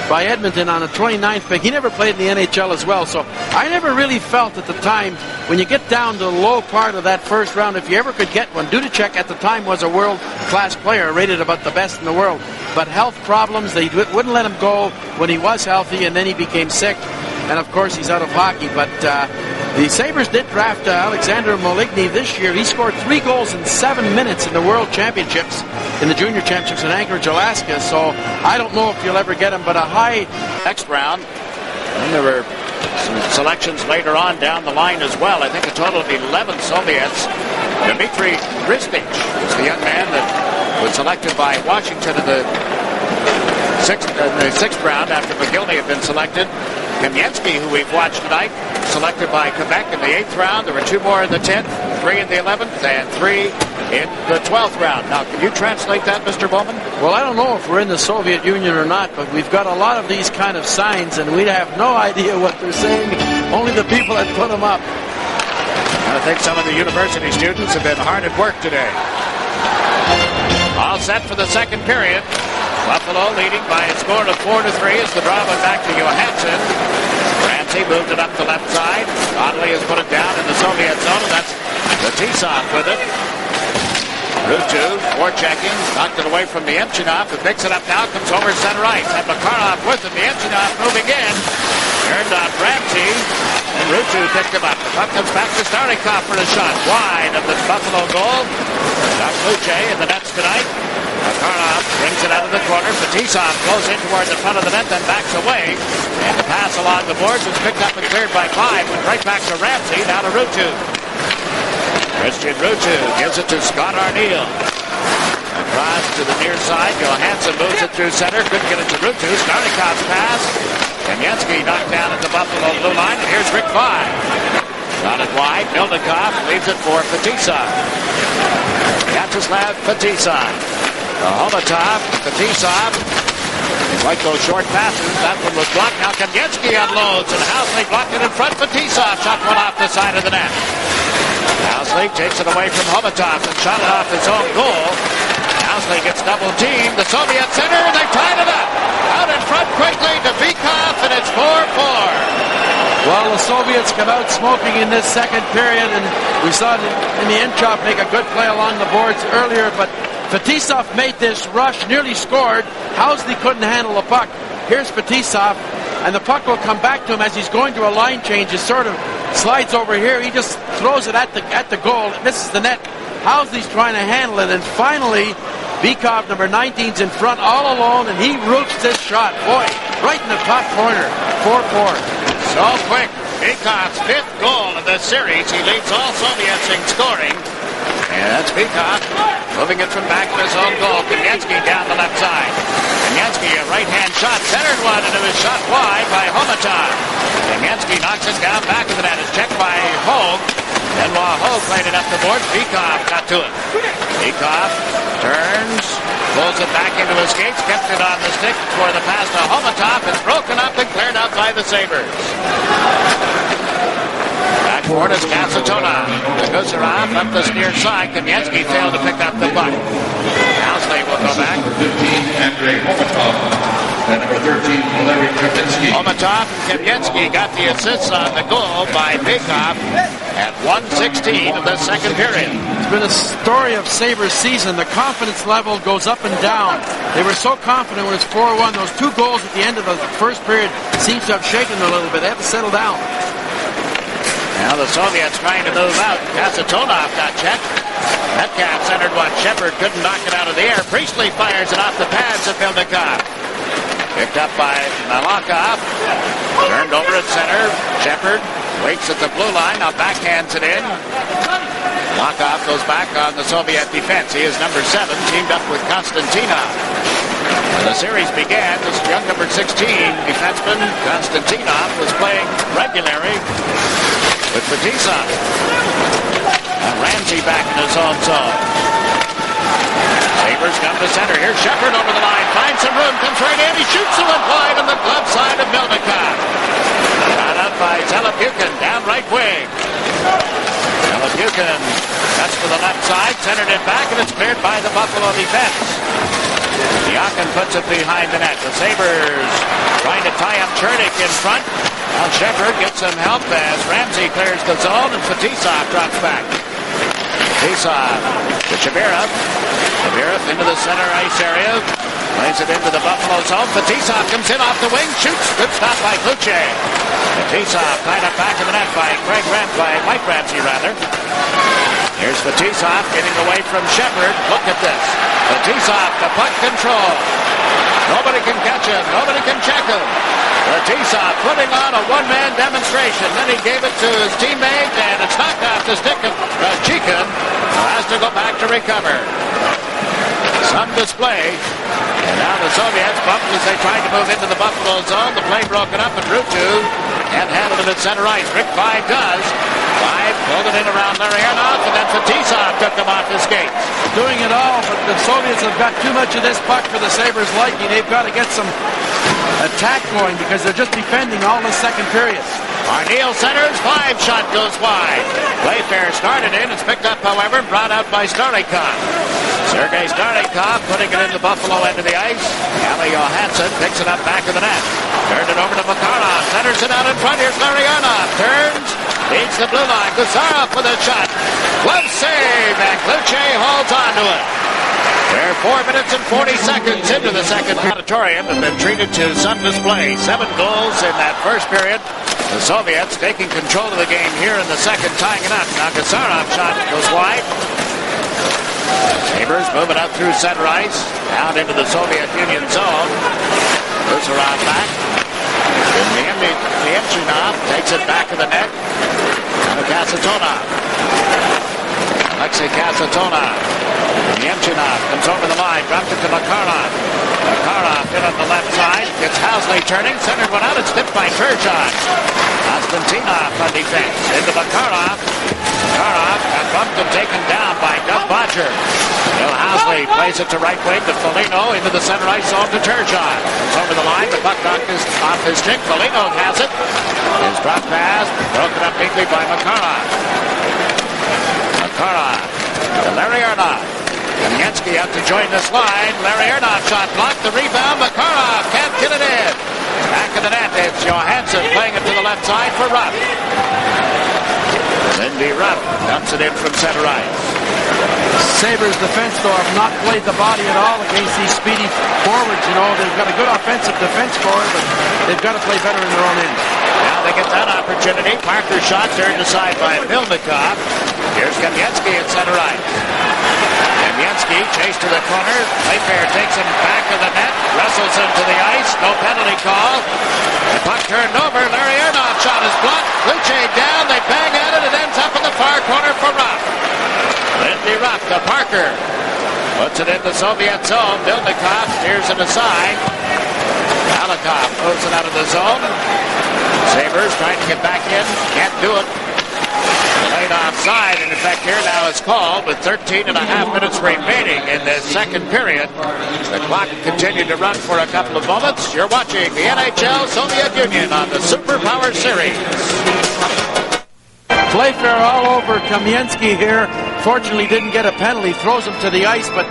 by Edmonton on a 29th pick. He never played in the NHL as well, so I never really felt at the time, when you get down to the low part of that first round, if you ever could get one, Dudacek at the time was a world-class player, rated about the best in the world. But health problems, they wouldn't let him go when he was healthy, and then he became sick, and of course he's out of hockey. But the Sabres did draft Alexander Moligny this year. He scored 3 goals in 7 minutes in the World Championships, in the Junior Championships in Anchorage, Alaska. So I don't know if you'll ever get him, but a high next round. And there were some selections later on down the line as well. I think a total of 11 Soviets. Dmitry Gristich was the young man that was selected by Washington in the sixth round after McGillney had been selected. Kamensky, who we've watched tonight, selected by Quebec in the 8th round. There were 2 more in the 10th, 3 in the 11th, and 3 in the 12th round. Now, can you translate that, Mr. Bowman? Well, I don't know if we're in the Soviet Union or not, but we've got a lot of these kind of signs, and we have no idea what they're saying. Only the people that put them up. I think some of the university students have been hard at work today. All set for the second period. Buffalo leading by a score of 4-3 as the draw went back to Johansson. Ramsey moved it up the left side. Connolly has put it down in the Soviet zone, and that's the T-Sock with it. Rutu, forechecking, knocked it away from the Nemchinov, who picks it up now, comes over center ice. And Makarov with him, the Nemchinov moving in. Turned on Ramsey, and Rutu picked him up. The puck comes back to Starikov for a shot. Wide of the Buffalo goal. Got Luce in the nets tonight. Makarov brings it out of the corner. Fetisov goes in toward the front of the net, then backs away. And the pass along the boards is picked up and cleared by 5. Went right back to Ramsey, now to Rutu. Christian Rutu gives it to Scott Arneal. Across to the near side. Johansson moves it through center. Couldn't get it to Rutu. Starnikov's pass. Kamensky knocked down at the Buffalo blue line. And here's Rick Vine. Got it wide. Milnikov leaves it for Fetisov. Vyacheslav Fetisov. Homutov, Fetisov. They like those short passes. That one was blocked. Now Kamensky unloads, and Hauсли blocked it in front. Fetisov shot one off the side of the net. Hauсли takes it away from Homutov and shot it off his own goal. Hauсли gets double teamed. The Soviet center, they tied it up. Out in front quickly to Vikov, and it's 4-4. Well, the Soviets come out smoking in this second period, and we saw Nemchov make a good play along the boards earlier, but Fetisov made this rush, nearly scored. Hauсли couldn't handle the puck. Here's Fetisov, and the puck will come back to him as he's going to a line change. He's sort of slides over here. He just throws it at the goal. It misses the net. Hausley's trying to handle it, and finally, Bikov, number 19's in front all alone, and he roofs this shot. Boy, right in the top corner. 4-4. So quick. Bikov's 5th goal of the series. He leads all Soviets in scoring. And that's Bikov moving it from back of his own goal. Kamensky down the left side. Kamensky, a right-hand shot, centered one, and it was shot wide by Homutov. Kamensky knocks it down back of the net. It's checked by Hogue. Then while Hogue played it up the board, Bikov got to it. Bikov turns, pulls it back into his skates, kept it on the stick for the pass to Homutov. It's broken up and cleared out by the Sabers. Back forward is Kasatonov. Guzarov up the near side. Kamensky failed to pick up the puck. Hauсли will go back. Number 15, Andrei Homutov. And number 13, Valery Kamensky. Homutov and Kamensky got the assists on the goal by Bikov at 1:16 of the second period. It's been a story of Sabres season. The confidence level goes up and down. They were so confident when it's 4-1. Those 2 goals at the end of the first period seems to have shaken them a little bit. They have to settle down. Now the Soviets trying to move out. Kasatonov got checked. Metcalf centered one. Shepard couldn't knock it out of the air. Pристley fires it off the pads of Vildikov. Picked up by Malakov. Turned over at center. Shepard waits at the blue line. Now backhands it in. Malakov goes back on the Soviet defense. He is number 7, teamed up with Konstantinov. When the series began, this young number 16 defenseman, Konstantinov, was playing regularly with Fetisov. Ram.Zi back in his own zone. Sabres come to center. Here's Shepard over the line. Finds some room. Comes right in. He shoots the one wide on the glove side of Vildikov. Got out by Zelepukin. Down right wing. Zelepukin cuts to the left side. Centered it back, and it's cleared by the Buffalo defense. Yakin puts it behind the net. The Sabres trying to tie up Chernik in front. Now Shepard gets some help as Ram.Zi clears the zone, and Fetisov drops back. Fetisov to Shabirov. Shabirov into the center ice area. Plays it into the Buffalo zone. Fetisov comes in off the wing. Shoots. Good stop by Kluche. Fetisov tied up back in the net by Mike Ram.Zi rather. Here's Fetisov getting away from Shepard. Look at this. Fetisov to puck control. Nobody can catch him. Nobody can check him. Fetisov putting on a one-man demonstration. Then he gave it to his teammate, and it's knocked off the stick of Chikin, who has to go back to recover. Some display. And now the Soviets bumped as they tried to move into the Buffalo zone. The play broken up, and Rutu can't handle it at center ice. Rick 5 does. 5 pulled it in around Larianov, and then Fetisov took him off his skates. Doing it all, but the Soviets have got too much of this puck for the Sabres' liking. They've got to get some attack going because they're just defending all the second period. Arneal centers, 5 shot goes wide. Playfair started in. It's picked up, however, brought out by Starikov. Sergei Starikov putting it in the Buffalo end of the ice. K.Juhансson picks it up back of the net. Turned it over to Makarov. Centers it out in front. Here's Larianov. Turns. Beats the blue line. Guzarov with a shot. Glove save. And Kluche holds on to it. They're 4 minutes and 40 seconds into the second auditorium have been treated to some display. 7 goals in that first period. The Soviets taking control of the game here in the second, tying it up. Now Guzarov shot goes wide. Sabers moving up through center ice. Out into the Soviet Union zone. Guzarov back. Nemchinov takes it back of the net. Now to Kasatonov. Alexei Kasatonov. Nemchinov comes over the line, dropped it to Makarov. Makarov in on the left side, gets Hauсли turning, centered one out, it's tipped by Turgeon. Konstantinov on defense, into Makarov. Makarov got bumped and taken down by Doug Bodger. Bill Hauсли plays it to right wing to Foligno, into the center ice zone to Turgeon. Comes over the line, the puck knocked off his stick, Foligno has it. His drop pass, broken up neatly by Makarov. Makarov to Larianov. Kamensky out to join this line. Larianov shot blocked. The rebound. Makarov can't get it in. Back of the net. It's Johansson playing it to the left side for Ruff. Lindy Ruff dumps it in from center ice. Sabres defense, though, have not played the body at all against these speedy forwards. You know, they've got a good offensive defense for it, but they've got to play better in their own end. Now they get that opportunity. Parker's shot turned aside by Milnikov. Here's Kamensky at center ice. Kamensky chased to the corner. Playfair takes him back of the net. Wrestles him to the ice. No penalty call. The puck turned over. Larionov shot is blocked. Luce down. They bang at it. It ends up in the far corner for Рафф. Lindy Рафф to Parker. Puts it in the Soviet zone. Milnikov steers it aside. Alikov moves it out of the zone. Sabers trying to get back in. Can't do it. Played offside, in effect, here now is called with 13 and a half minutes remaining in this second period. The clock continued to run for a couple of moments. You're watching the NHL Soviet Union on the Superpower Series. Playfair all over Kamensky here. Fortunately didn't get a penalty. Throws him to the ice, but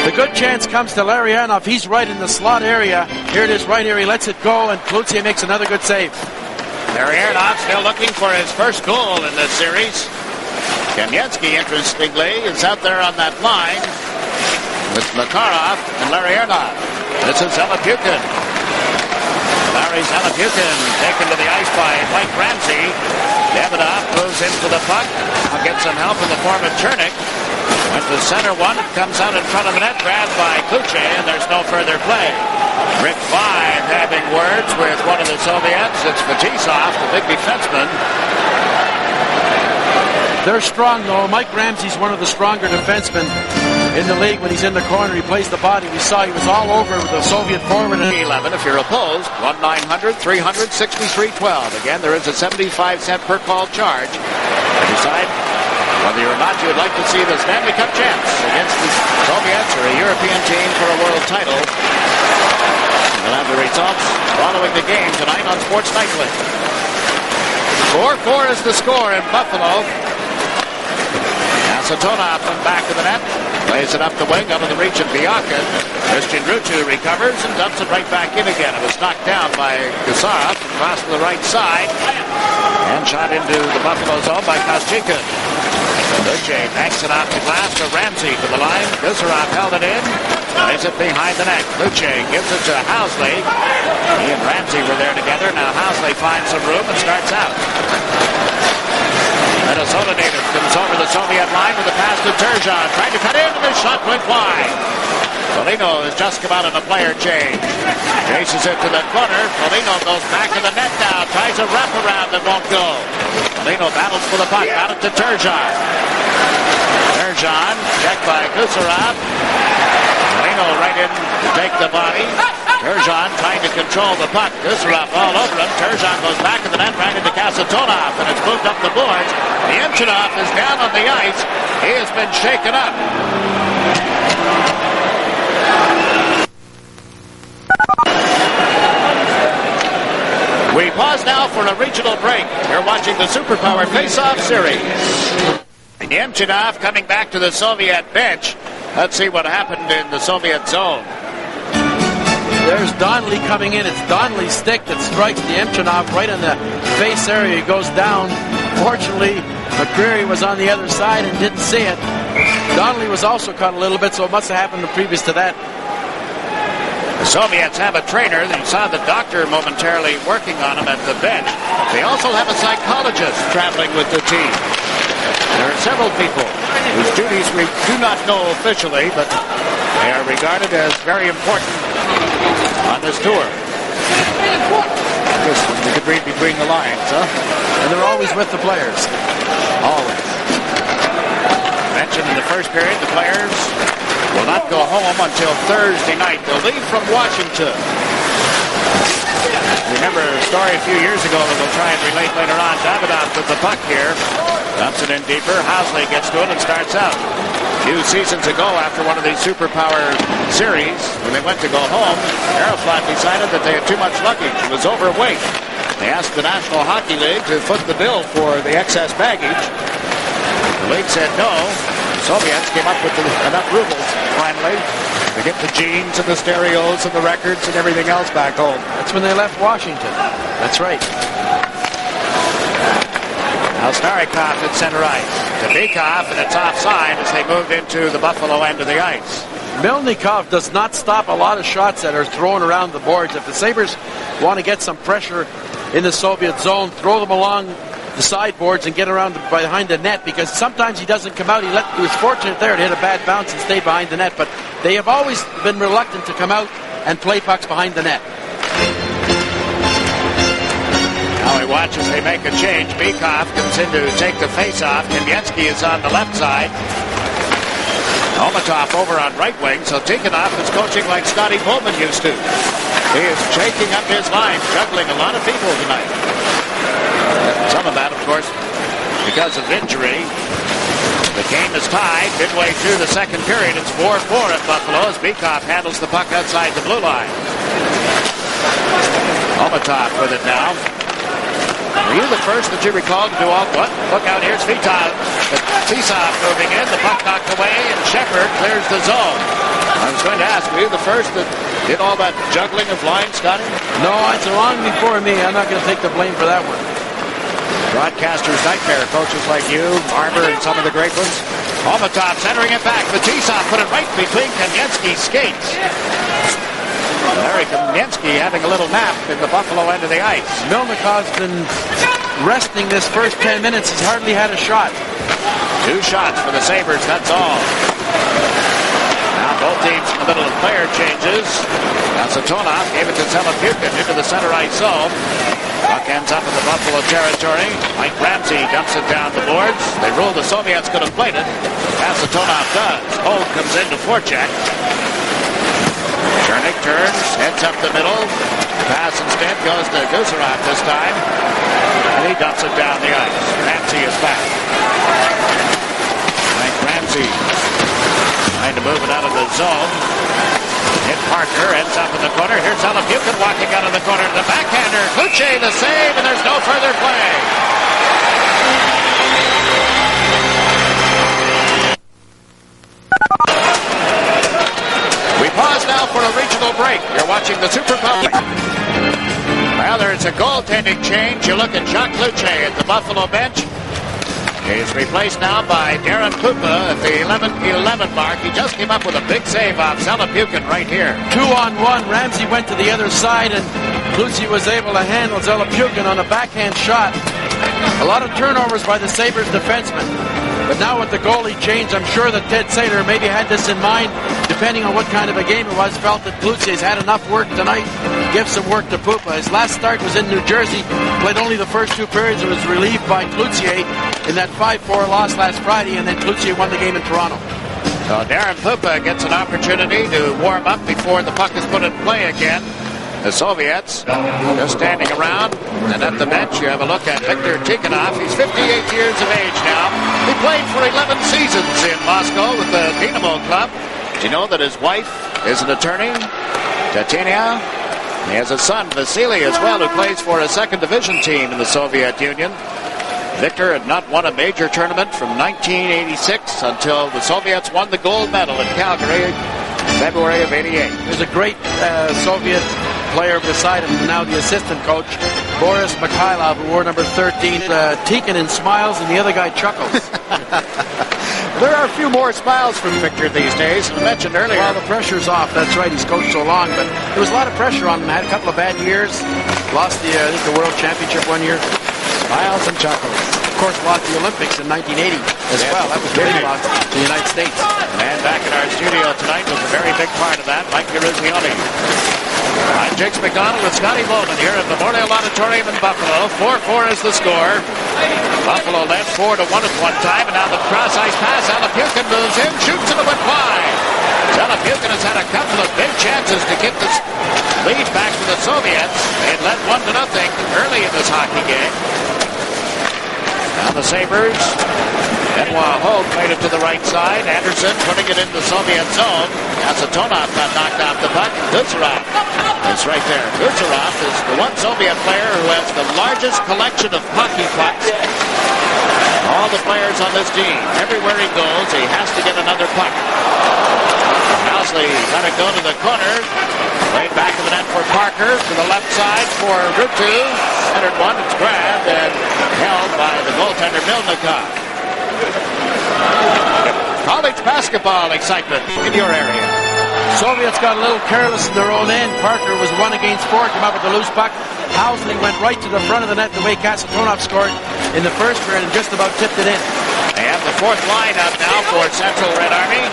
the good chance comes to Larionov. He's right in the slot area. Here it is right here. He lets it go, and Klutzia makes another good save. Larionov still looking for his first goal in this series. Kamensky, interestingly, is out there on that line with Makarov and Llarionov. This is Zelapukin. Larry Zelapukin taken to the ice by М.Рэмзи. Davidoff moves into the puck. I'll get some help in the form of Chernik. Went to center one. Comes out in front of the net. Grabbed by Kluche, and there's no further play. Rick Vine having words with one of the Soviets. It's Fetisov, the big defenseman. They're strong, though. М.Рэмzi's one of the stronger defensemen in the league. When he's in the corner, he plays the body. We saw he was all over with the Soviet forward. 11 if you're opposed. 1-900-300-6312. Again, there is a 75-cent per call charge. Decide whether or not you would like to see the Stanley Cup champs against the Soviets or a European team for a world title. We'll have the results following the game tonight on Sports Nightly. 4-4 is the score in Buffalo. Satonov from back of the net. Plays it up the wing, out of the reach of Biakin. Christian Rutu recovers and dumps it right back in again. It was knocked down by Gusarov across to the right side. And shot into the Buffalo zone by Koschekin. Luce banks it off the glass to Ram`sey to the line. Gusarov held it in. Plays it behind the net. Luce gives it to Hauсли. He and Ram`sey were there together. Now Hauсли finds some room and starts out. Minnesota native comes over the Soviet line with a pass to Turgeon. Trying to cut in, and the shot went wide. Foligno has just come out on a player change. Chases it to the corner. Foligno goes back to the net now. Tries a wraparound that won't go. Foligno battles for the puck. Got it to Turgeon. Turgeon checked by Gusarov. Foligno right in to take the body. Turgeon trying to control the puck. Gusarov all over him. Turgeon goes back to the net, right into Kasatonov, and it's moved up the boards. Nemchinov is down on the ice. He has been shaken up. We pause now for a regional break. You're watching the Superpower Face-Off Series. Nemchinov coming back to the Soviet bench. Let's see what happened in the Soviet zone. There's Donnelly coming in. It's Donnelly's stick that strikes Nemchinov right in the face area. He goes down. Fortunately, McCreary was on the other side and didn't see it. Donnelly was also cut a little bit, so it must have happened previous to that. The Soviets have a trainer. They saw the doctor momentarily working on him at the bench. They also have a psychologist traveling with the team. There are several people whose duties we do not know officially, but they are regarded as very important on this tour. Just, you could read between the lines, huh? And they're always with the players. Always. Mentioned in the first period, the players will not go home until Thursday night. They'll leave from Washington. Remember a story a few years ago that we'll try and relate later on. Davidoff with the puck here. Dumps it in deeper. Hauсли gets to it and starts out. A few seasons ago, after one of these Superpower series, when they went to go home, Aeroflot decided that they had too much luggage. It was overweight. They asked the National Hockey League to foot the bill for the excess baggage. The league said no. The Soviets came up with enough rubles, finally, to get the jeans and the stereos and the records and everything else back home. That's when they left Washington. That's right. Now Starikov at center ice. To Bikov, and it's offside as they moved into the Buffalo end of the ice. Milnikov does not stop a lot of shots that are thrown around the boards. If the Sabres want to get some pressure in the Soviet zone, throw them along the sideboards and get around behind the net, because sometimes he doesn't come out. He was fortunate there to hit a bad bounce and stay behind the net, but they have always been reluctant to come out and play pucks behind the net. Now he watches they make a change. Bykov comes in to take the face-off. Kamensky is on the left side. Homutov over on right wing, so Tikhonov is coaching like Scotty Bowman used to. He is shaking up his line, juggling a lot of people tonight. Some of that, of course, because of injury. The game is tied midway through the second period. It's 4-4 at Buffalo as Bykov handles the puck outside the blue line. Homutov with it now. Were you the first that you recall to do all what? Look out, here's Vitov. Tsesov moving in, the puck knocked away, and Shepard clears the zone. I was going to ask, were you the first that did all that juggling of lines, Scotty? No, it's long before me. I'm not going to take the blame for that one. Broadcaster's nightmare, coaches like you, Armour, and some of the great ones. Homutov centering it back. Tsesov put it right between Kamensky's skates. Larry Kamensky having a little nap in the Buffalo end of the ice. Milnikov's been resting this first 10 minutes. He's hardly had a shot. 2 shots for the Sabres, that's all. Now both teams in the middle of player changes. Now Satonov gave it to Zelepukin into the center ice zone. Puck ends up in the Buffalo territory. M.Rэмzi dumps it down the boards. They ruled the Soviets could have played it. As Satonov does. Hogue comes in to forecheck. Chernik turns, heads up the middle. Pass instead goes to Guzarov this time. And he dumps it down the ice. Ramsey is back. M.Rэмzi trying to move it out of the zone. Hit Parker, ends up in the corner. Here's Zelepukin walking out of the corner to the backhander. Kluche the save, and there's no further play. We pause now for a regional break. You're watching the Super Bowl. Well, there's a goaltending change. You look at Jacques Kluche at the Buffalo bench. He's replaced now by Darren Pupa at the 11-11 mark. He just came up with a big save off Zelepukin right here. 2-on-1. Ramsey went to the other side, and Kluche was able to handle Zelepukin on a backhand shot. A lot of turnovers by the Sabres defensemen. But now with the goalie change, I'm sure that Ted Sater maybe had this in mind, depending on what kind of a game it was, felt that Kluche's had enough work tonight, give some work to Pupa. His last start was in New Jersey, played only the first 2 periods, and was relieved by Kluche in that 5-4 loss last Friday, and then Kluche won the game in Toronto. So Darren Pupa gets an opportunity to warm up before the puck is put in play again. The Soviets just standing around, and at the bench you have a look at Viktor Tikhonov. He's 58 years of age now. He played for 11 seasons in Moscow with the Dynamo club. Do you know that his wife is an attorney, Tatiana? He has a son, Vasily, as well, who plays for a second division team in the Soviet Union. Victor had not won a major tournament from 1986 until the Soviets won the gold medal in Calgary in February of '88. There's a great Soviet player beside him, now the assistant coach, Boris Mikhailov, who wore number 13. Tikkanen smiles and the other guy chuckles. There are a few more smiles from Victor these days. I mentioned earlier. Well, the pressure's off. That's right. He's coached so long, but there was a lot of pressure on him. Had a couple of bad years. Lost the World Championship one year. Smiles and chuckles. Of course, lost the Olympics in 1980 as well. That was the big loss to the United States. And back in our studio tonight was a very big part of that, Mike Garuzioni. I'm Jakes McDonald with Scotty Bowman here at Memorial Auditorium in Buffalo. 4-4 is the score. Buffalo led 4-1 at one time, and now the cross-ice pass. Zelepukin moves in, shoots, and it went wide. Zelepukin has had a couple of big chances to get this lead back to the Soviets. They had led 1-0 early in this hockey game. Now the Sabres. Benoit Hogue played it to the right side. Anderson putting it in the Soviet zone. Satonov got knocked off the puck. Guzarov is right there. Guzarov is the one Soviet player who has the largest collection of hockey pucks. All the players on this team, everywhere he goes, he has to get another puck. Hauсли got to go to the corner. Played back of the net for Parker. To the left side for Rutu. Centered one. It's grabbed and held by the goaltender Milnikov. College basketball excitement in your area. Soviets got a little careless in their own end. Parker was 1 against 4, came up with the loose puck, Hauсли went right to the front of the net the way Kasatonov scored in the first period and just about tipped it in. They have the fourth line up now for Central Red Army.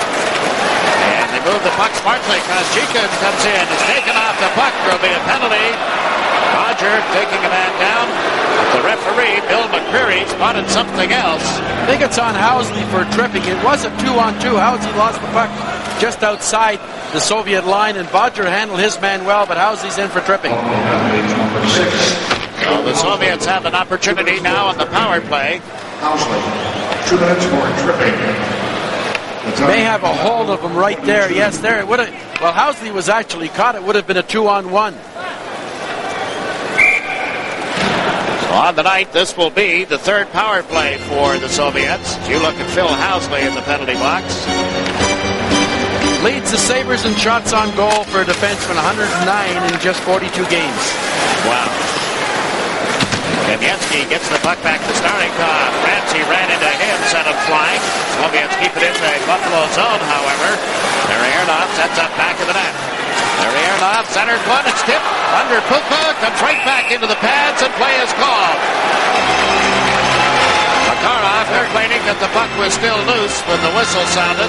And they move the puck smartly because Jenkins comes in. He's taken off the puck. There'll be a penalty. Roger taking a man down. The referee, Bill McCreary, spotted something else. I think it's on Hauсли for tripping. It was a 2-on-2. Hauсли lost the puck just outside the Soviet line, and Bodger handled his man well, but Hausli's in for tripping. So the Soviets have an opportunity now on the power play. Hauсли, 2 minutes for tripping. May have a hold of him right there. Yes, there it would have. Well, Hauсли was actually caught. It would have been a 2-on-1. On the night, this will be the third power play for the Soviets. You look at Phil Hauсли in the penalty box. Leads the Sabres in shots on goal for a defenseman, 109 in just 42 games. Wow. Kamensky gets the puck back to Starikov. Ramsey ran into him, sent him flying. Soviets keep it in the Buffalo zone, however. Larionov sets up back of the net. Larionov centered one, it's tipped under Puka, comes right back into the pads, and play is called. Makarov complaining that the puck was still loose when the whistle sounded.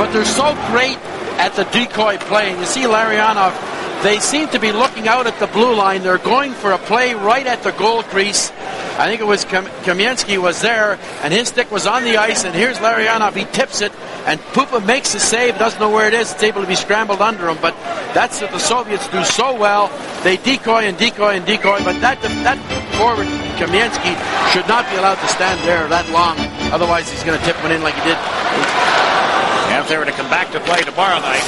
But they're so great at the decoy play. You see Larionov, they seem to be looking out at the blue line. They're going for a play right at the goal crease. I think it was Kamensky was there, and his stick was on the ice, and here's Larionov. He tips it, and Pupa makes the save, doesn't know where it is. It's able to be scrambled under him, but that's what the Soviets do so well. They decoy and decoy and decoy, but that forward, Kamensky, should not be allowed to stand there that long. Otherwise, he's going to tip one in like he did. Yeah, if they were to come back to play tomorrow night,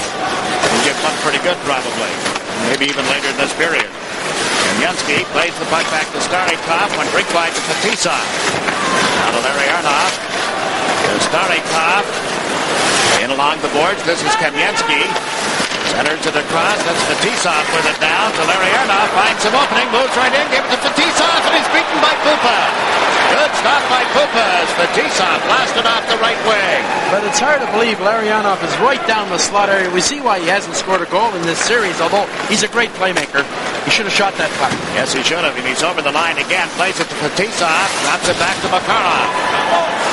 we'll get one pretty good probably. Maybe even later in this period. Kamensky plays the puck back to Starikov when brink wide to Fetisov. Now to Larionov. To Starikov. In along the boards, this is Kamensky. Centers it across, that's Fetisov with it down to Larionov. Finds some opening, moves right in, gives it to Fetisov, and he's beaten by Pupa. Good stop by Pupa as Fetisov blasted off the right wing. But it's hard to believe Larionov is right down the slot area. We see why he hasn't scored a goal in this series, although he's a great playmaker. He should have shot that puck. Yes, he should have, and he's over the line again. Plays it to Fetisov, drops it back to Makarov.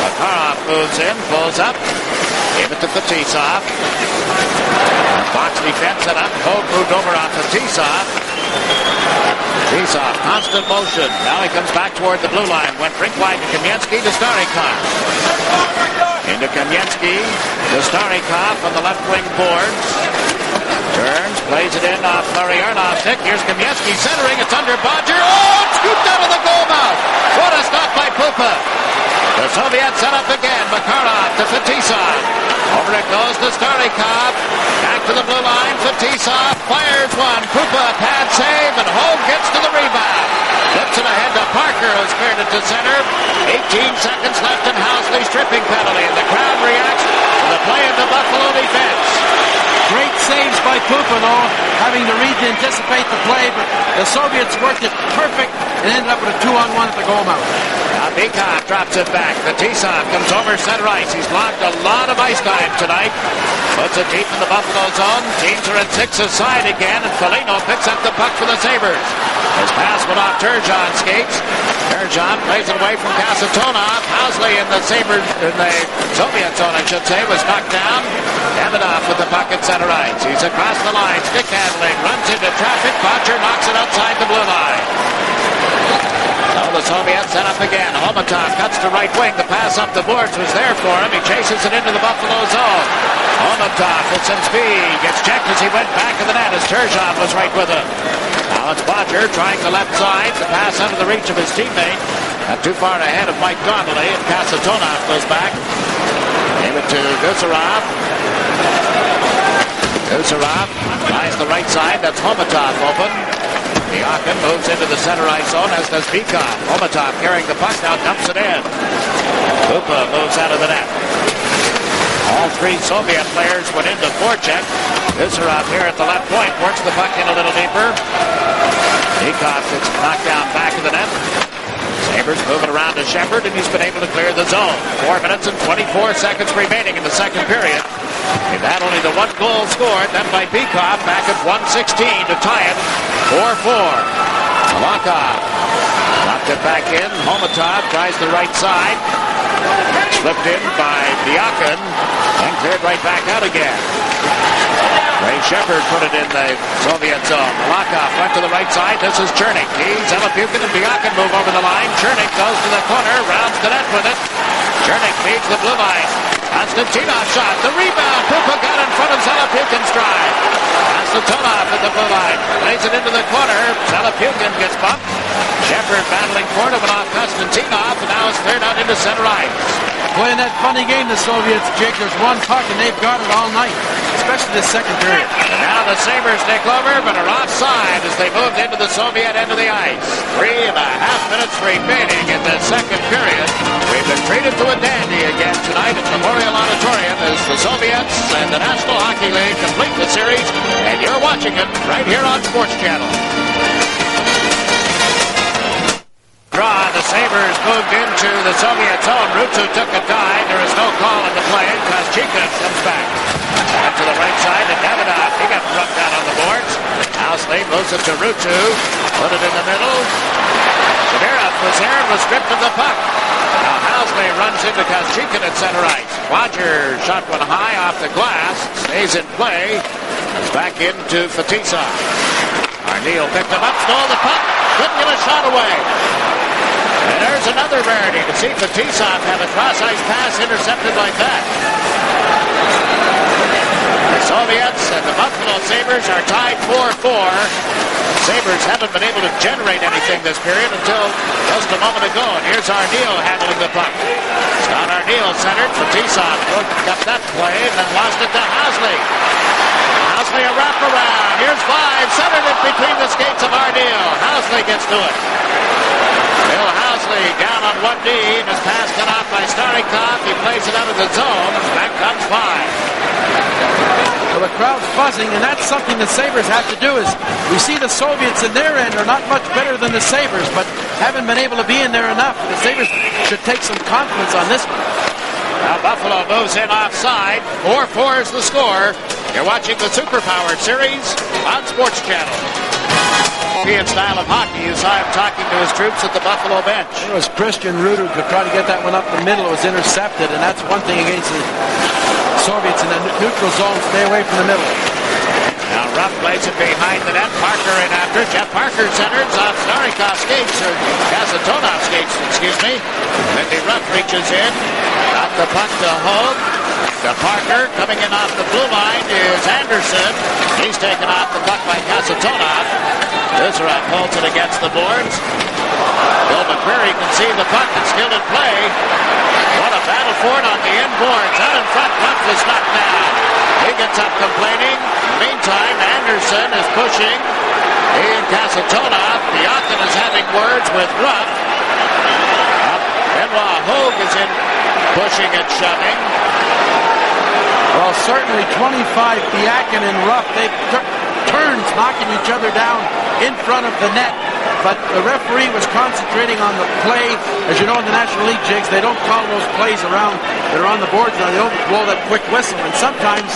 Makarov moves in, pulls up, gave it to Fetisov. Box defense set up, Hogue moved over on Fetisov. Fetisov, constant motion. Now he comes back toward the blue line. Went brink wide to Kamensky to Starikov. Into Kamensky to Starikov on the left wing boards. Turns, plays it in off Larionov's stick. Here's Kamensky centering. It's under Bodger. Oh, it's scooped out of the goal mouth. What a stop by Pupa. The Soviets set up again. Makarov to Fetisov. Over it goes to Starikov. Back to the blue line. Fetisov fires one. Pupa pad save, and Hogue gets to the rebound. Flips it ahead to Parker, who's cleared it to center. 18 seconds left in Hausley's tripping penalty, and the crowd reacts to the play of the Buffalo defense. Great saves by Pupa, though, having to read to anticipate the play, but the Soviets worked it perfect and ended up with a 2-on-1 at the goal mouth. Now Bikov drops it back. Fetisov comes over center ice. He's logged a lot of ice time tonight. Puts it deep in the Buffalo zone. Teams are at 6 aside again, and Foligno picks up the puck for the Sabres. His pass went off Turgeon's skates. Turgeon plays it away from Kasatonov. Hauсли in the Sabres, in the Soviet zone, I should say, was knocked down. Davidoff with the puck at center ice. He's across the line, stick handling, runs into traffic. Bodger knocks it outside the blue line. So the Soviets set up again. Homutov cuts to right wing. The pass up the boards was there for him. He chases it into the Buffalo zone. Homutov with some speed. Gets checked as he went back of the net as Turgeon was right with him. Now it's Bodger trying the left side. The pass under the reach of his teammate. Not too far ahead of Mike Donnelly. And Kasatonov goes back. Gave it to Gusarov. Gusarov tries the right side. That's Homutov open. Diakin moves into the center ice zone, as does Bikov. Homutov carrying the puck now, dumps it in. Pupa moves out of the net. All three Soviet players went into forecheck. Gusarov here at the left point works the puck in a little deeper. Bikov gets knocked down back of the net. Sabers moving around to Shepard, and he's been able to clear the zone. 4 minutes and 24 seconds remaining in the second period. They've had only the one goal scored, then by Bikov back at 1:16 to tie it 4-4. Malakov knocked it back in. Homutov tries the right side. Slipped in by Diakin and cleared right back out again. Ray Shepard put it in the Soviet zone. Malakov went to the right side. This is Chernik. He's Zalapukin and Diakin move over the line. Chernik goes to the corner, rounds the net with it. Chernik feeds the blue line. Konstantinov shot. The rebound. Pupa got in front of Zalapukin's drive. Konstantinov at the blue line. Lays it into the corner. Zalapukin gets bumped. Shepard battling for it, went off Konstantinov, and now it's cleared out into center ice. Playing that funny game, the Soviets, Jake. There's one puck, and they've got it all night, especially this second period. And now the Sabers take over, but are offside as they moved into the Soviet end of the ice. 3.5 minutes remaining in the second period. We've been treated to a dandy again tonight at Memorial Auditorium as the Soviets and the National Hockey League complete the series, and you're watching it right here on Sports Channel. Draw, the Sabers moved into the Soviet zone. Rutu took a dive. There is no call on the play. Koschikov comes back. Back to the right side, and Davidov, he got rubbed out on the boards. Hauсли moves it to Rutu. Put it in the middle. Shamirov was there and was stripped of the puck. Now Hauсли runs into Koschikov at center ice. Roger shot one high off the glass. Stays in play. Comes back into Fetisov. Arneal picked him up, stole the puck. Couldn't get a shot away. And there's another rarity to see Fetisov have a cross-ice pass intercepted like that. The Soviets and the Buffalo Sabres are tied 4-4. Sabres haven't been able to generate anything this period until just a moment ago. And here's Arneal handling the puck. Scott Arneal centered. Fetisov got that play and then lost it to Hauсли. Hauсли a wraparound. Here's 5. Centered it between the skates of Arneal. Hauсли gets to it. Bill Hauсли down on one knee and his pass cut off by Starikov. He plays it out of the zone. Back comes 5. Well, the crowd's buzzing, and that's something the Sabres have to do. Is we see the Soviets in their end are not much better than the Sabres, but haven't been able to be in there enough. The Sabres should take some confidence on this one. Now Buffalo moves in offside. 4-4 is the score. You're watching the Superpowered Series on Sports Channel. European style of hockey. You saw him talking to his troops at the Buffalo bench. It was Christian Ruder to try to get that one up the middle. It was intercepted, and that's one thing against the Soviets in the neutral zone. Stay away from the middle. Now Ruff plays it behind the net. Parker in after. Jeff Parker centers off Starikov skates, or Kasatonov skates, excuse me. Lindy Ruff reaches in. Got the puck to Hogue. To Parker. Coming in off the blue line is Anderson. He's taken off the puck by Kasatonov. Israel holds it against the boards. Bill McCreary can see the puck. It's still in play. What a battle for it on the end boards. Out in front, Ruff is knocked down. He gets up complaining. Meantime, Anderson is pushing. He and Kasatonov. Diakin is having words with Ruff. Benoit Hogue is in pushing and shoving. Well, certainly 25, Diakin and Ruff, they've turns knocking each other down in front of the net. But the referee was concentrating on the play. As you know, in the National League jigs, they don't call those plays around that are on the boards now. They don't blow that quick whistle. And sometimes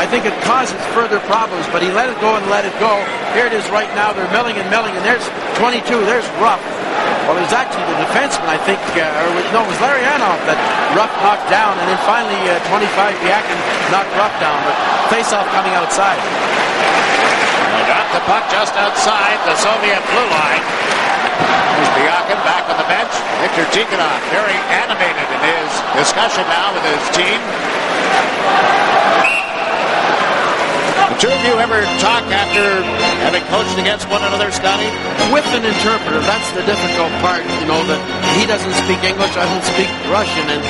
I think it causes further problems. But he let it go and let it go. Here it is right now. They're milling and milling. And there's 22. There's Ruff. Well, it was actually the defenseman, I think, it was Larianov that Ruff knocked down. And then finally, 25, Diakin knocked Ruff down. But face-off coming outside. Got the puck just outside the Soviet blue line. There's Diakin back on the bench. Victor Tikhonov very animated in his discussion now with his team. The two of you ever talk after having coached against one another, Scotty? With an interpreter. That's the difficult part, that he doesn't speak English, I don't speak Russian, and,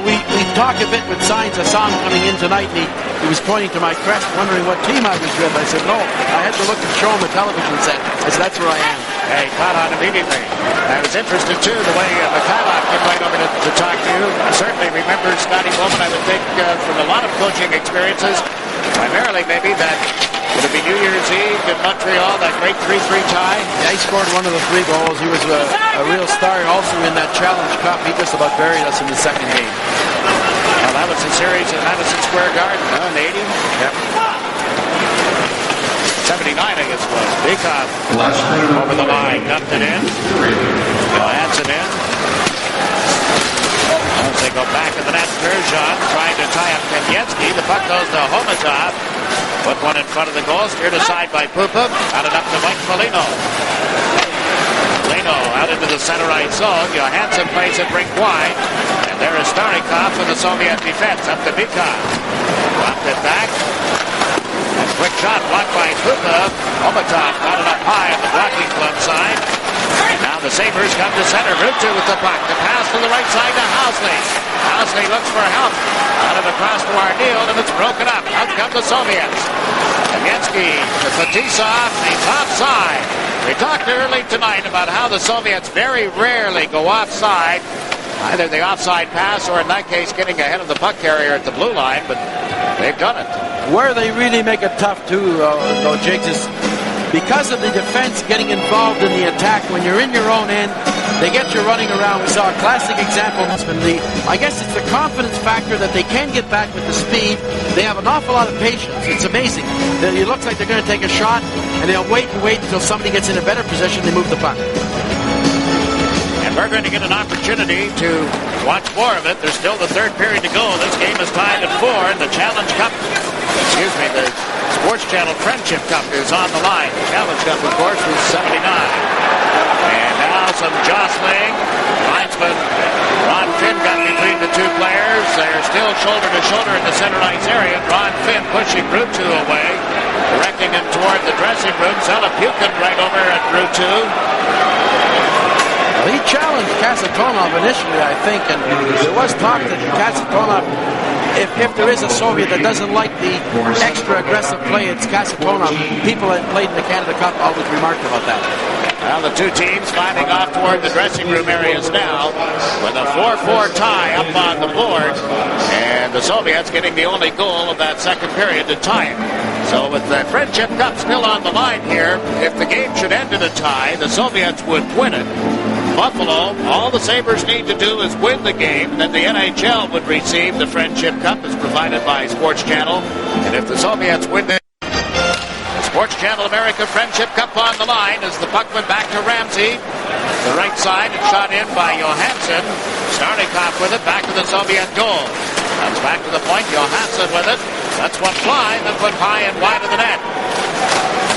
we talk a bit with signs. I saw him coming in tonight, and he was pointing to my crest, wondering what team I was with. I said, no, I had to look and show him the television set. I said, that's where I am. Hey, caught on immediately. I was interested, too, the way Mikhailov came right over to talk to you. I certainly remember Scotty Bowman, I would think, from a lot of coaching experiences, primarily maybe that would it be New Year's Eve in Montreal, that great 3-3 tie? Yeah, he scored one of the 3 goals. He was a real star also in that Challenge Cup. He just about buried us in the second game. Well, that was the series at Madison Square Garden, in 80? Yep. 79, I guess it was. Bikov over the line, dumped it in. Johansson in. As they go back to the net, P.Turžon trying to tie up Kamensky. The puck goes to Homutov. Put one in front of the goal, steered aside by Pupa. Got it up to Mike Foligno. Foligno out into the center right zone. Johansson plays it rink wide. And there is Starikov for the Soviet defense. Up to Bikov. Dropped it back. And quick shot blocked by Pupa. Homutov got it up high on the blocking club side. Now the Sabers come to center. Rutu with the puck. The pass to the right side to Hauсли. Hauсли looks for help. Got it across to Arneal, and it's broken up. Out come the Soviets. Kamensky to Fetisov. He's offside. We talked early tonight about how the Soviets very rarely go offside. Either the offside pass or, in that case, getting ahead of the puck carrier at the blue line, but they've done it. Where they really make it tough, too, though, Jakes, is because of the defense getting involved in the attack. When you're in your own end, they get you running around. We saw a classic example. I guess it's the confidence factor that they can get back with the speed. They have an awful lot of patience. It's amazing. It looks like they're going to take a shot, and they'll wait and wait until somebody gets in a better position. They move the puck. And we're going to get an opportunity to watch more of it. There's still the third period to go. This game is tied at 4, and the Challenge Cup, the Sports Channel Friendship Cup is on the line. The Challenge Cup, of course, was 79. And now some jostling. Linesman Ron Finn got between the two players. They're still shoulder to shoulder in the center ice area. Ron Finn pushing Rutu away, directing him toward the dressing room. Zelapukin right over at Rutu. Well, he challenged Kasatonov initially, I think, and there was talk that Kasatonov, if there is a Soviet that doesn't like the extra aggressive play, it's Kasatonov. People that played in the Canada Cup always remarked about that. Well, the two teams finding off toward the dressing room areas now with a 4-4 tie up on the board, and the Soviets getting the only goal of that second period to tie it. So with the Friendship Cup still on the line here, if the game should end in a tie, the Soviets would win it. Buffalo, all the Sabres need to do is win the game, then the NHL would receive the Friendship Cup as provided by Sports Channel. And if the Soviets win the Sports Channel America Friendship Cup on the line as the puck went back to Ram.Zi. The right side and shot in by Johansson. Starikov with it, back to the Soviet goal. Comes back to the point, Johansson with it. That's one fly, then put high and wide of the net.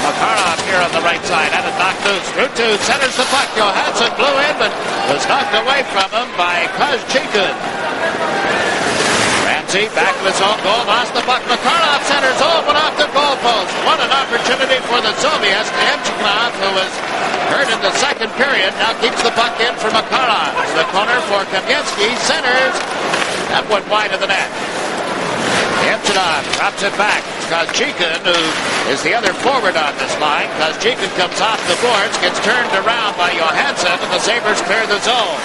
Makarov here on the right side, had it knocked loose. Rutu centers the puck. Johansson blew in, but was knocked away from him by Kozchikhin. Ram.Zi back to his own goal, lost the puck. Makarov centers, went off the goalpost. What an opportunity for the Soviets. Nemchinov, who was hurt in the second period, now keeps the puck in for Makarov. To the corner for Kamensky, centers. That went wide of the net. Nemchinov drops it back. Kozchikhin, who is the other forward on this line. Kozchikhin comes off the boards, gets turned around by Johansson, and the Sabres clear the zone.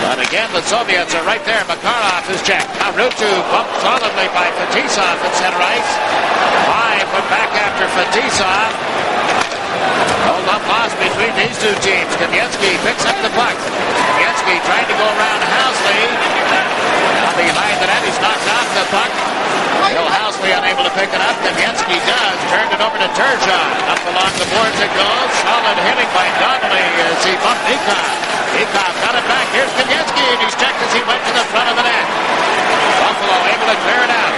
But again, the Soviets are right there. Makarov is checked. Now Rutu bumped solidly by Fetisov at center ice. High put back after Fetisov. Hold up loss between these two teams. Kamensky picks up the puck. Kamensky trying to go around Hauсли. Now behind the net, he's knocked off the puck. Bill Hauсли unable to pick it up. Kamensky does. Turned it over to P.Turžon. Up along the boards it goes. Solid hitting by Donnelly as he bumped Bikov. Bikov got it back. Here's Kamensky, and he's checked as he went to the front of the net. Buffalo able to clear it out.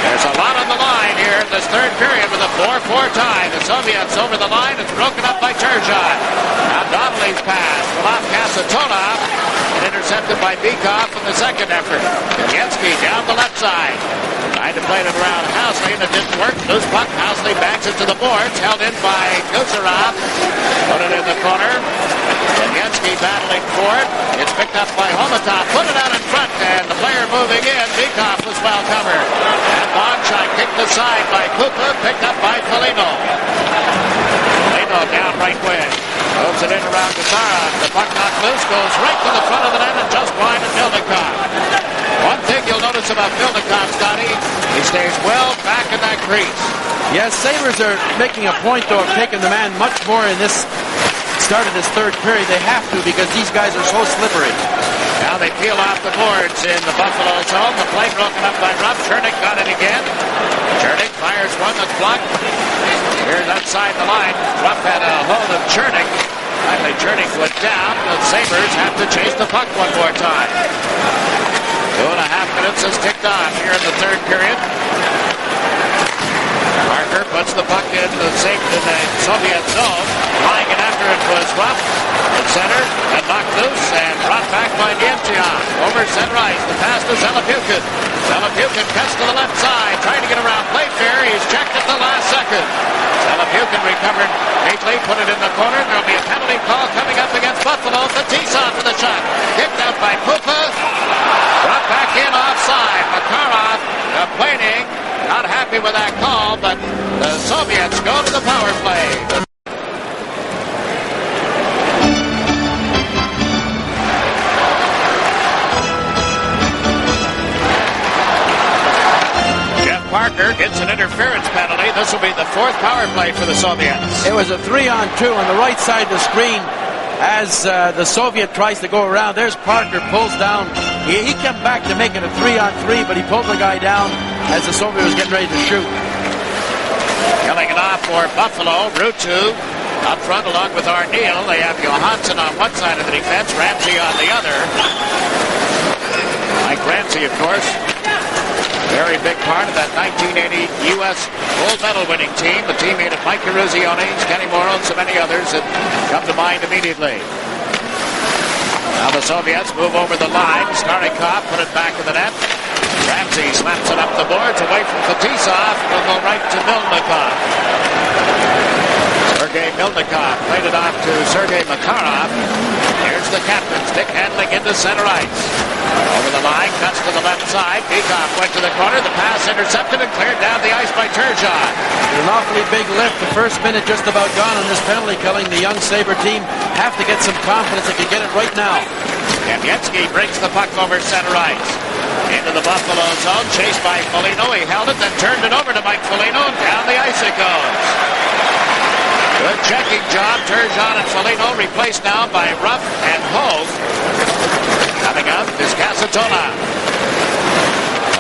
There's a lot on the line here in this third period with a 4-4 tie. The Soviets over the line. It's broken up by P.Turžon. Now Donnelly's pass from off Kasatonov and intercepted by Bikov in the second effort. Kamensky down the left side. Tried to play it around Hauсли, and it didn't work. Loose puck. Hauсли backs it to the boards. Held in by Kucherov. Put it in the corner. Kamensky battling for it. It's picked up by Homutov. Put it out in front, and the player moving in. Bikov was well covered. And long shot kicked aside by Pupa. Picked up by Foligno. Foligno down right wing. Moves it in around Gazarov. The puck knocked loose. Goes right to the front of the net and just wide of Milnikov. One thing you'll notice about Milnikov, Scotty, he stays well back in that crease. Yes, Sabres are making a point, though, of taking the man much more in this start of this third period. They have to because these guys are so slippery. Now they peel off the boards in the Buffalo zone. The play broken up by Рафф. Chernik got it again. Chernik fires one that's blocked. Here's outside the line. Рафф had a hold of Chernik. Finally, Chernik went down. The Sabers have to chase the puck one more time. 2.5 minutes has ticked on here in the third period. Parker puts the puck in the Soviet zone. Flying it after it was Рафф at center and knocked loose and brought back by Nemchinov. Over center ice. The pass to Zelepukin. Zelepukin cuts to the left side, trying to get around Playfair. He's checked at the last second. Zelepukin recovered neatly, put it in the corner. There'll be a penalty call coming up against Buffalo. Fatisa for the shot. Kicked out by Pupa. Brought back in offside. Makarov complaining. Not happy with that call, but the Soviets go to the power play. Parker gets an interference penalty. This will be the fourth power play for the Soviets. It was a 3-on-2 on the right side of the screen as the Soviet tries to go around. There's Parker, pulls down. He came back to make it a 3-on-3, but he pulled the guy down as the Soviet was getting ready to shoot. Killing it off for Buffalo. Rutu up front along with Arneal. They have Johansson on one side of the defense, Ramsey on the other. Mike Ramsey, of course, very big part of that 1980 U.S. gold medal winning team. The teammate of Mike Eruzione, Kenny Morrow, and so many others that come to mind immediately. Now the Soviets move over the line. Starikov put it back in the net. Ramsey slaps it up the boards away from Fetisov. Will go right to Milnikov. Sergei Milnikov played it off to Sergei Makarov. Here's the captain, stick handling into center ice. Over the line, cuts to the left side. Peacock went to the corner. The pass intercepted and cleared down the ice by Turgeon. An awfully big lift. The first minute just about gone on this penalty killing. The young Saber team have to get some confidence. They can get it right now. Kamensky brings the puck over center ice. Into the Buffalo zone, chased by Foligno. He held it, then turned it over to Mike Foligno. Down the ice it goes. Good checking job. Turgeon and Foligno replaced now by Рафф and Hove. Coming up is Casatona.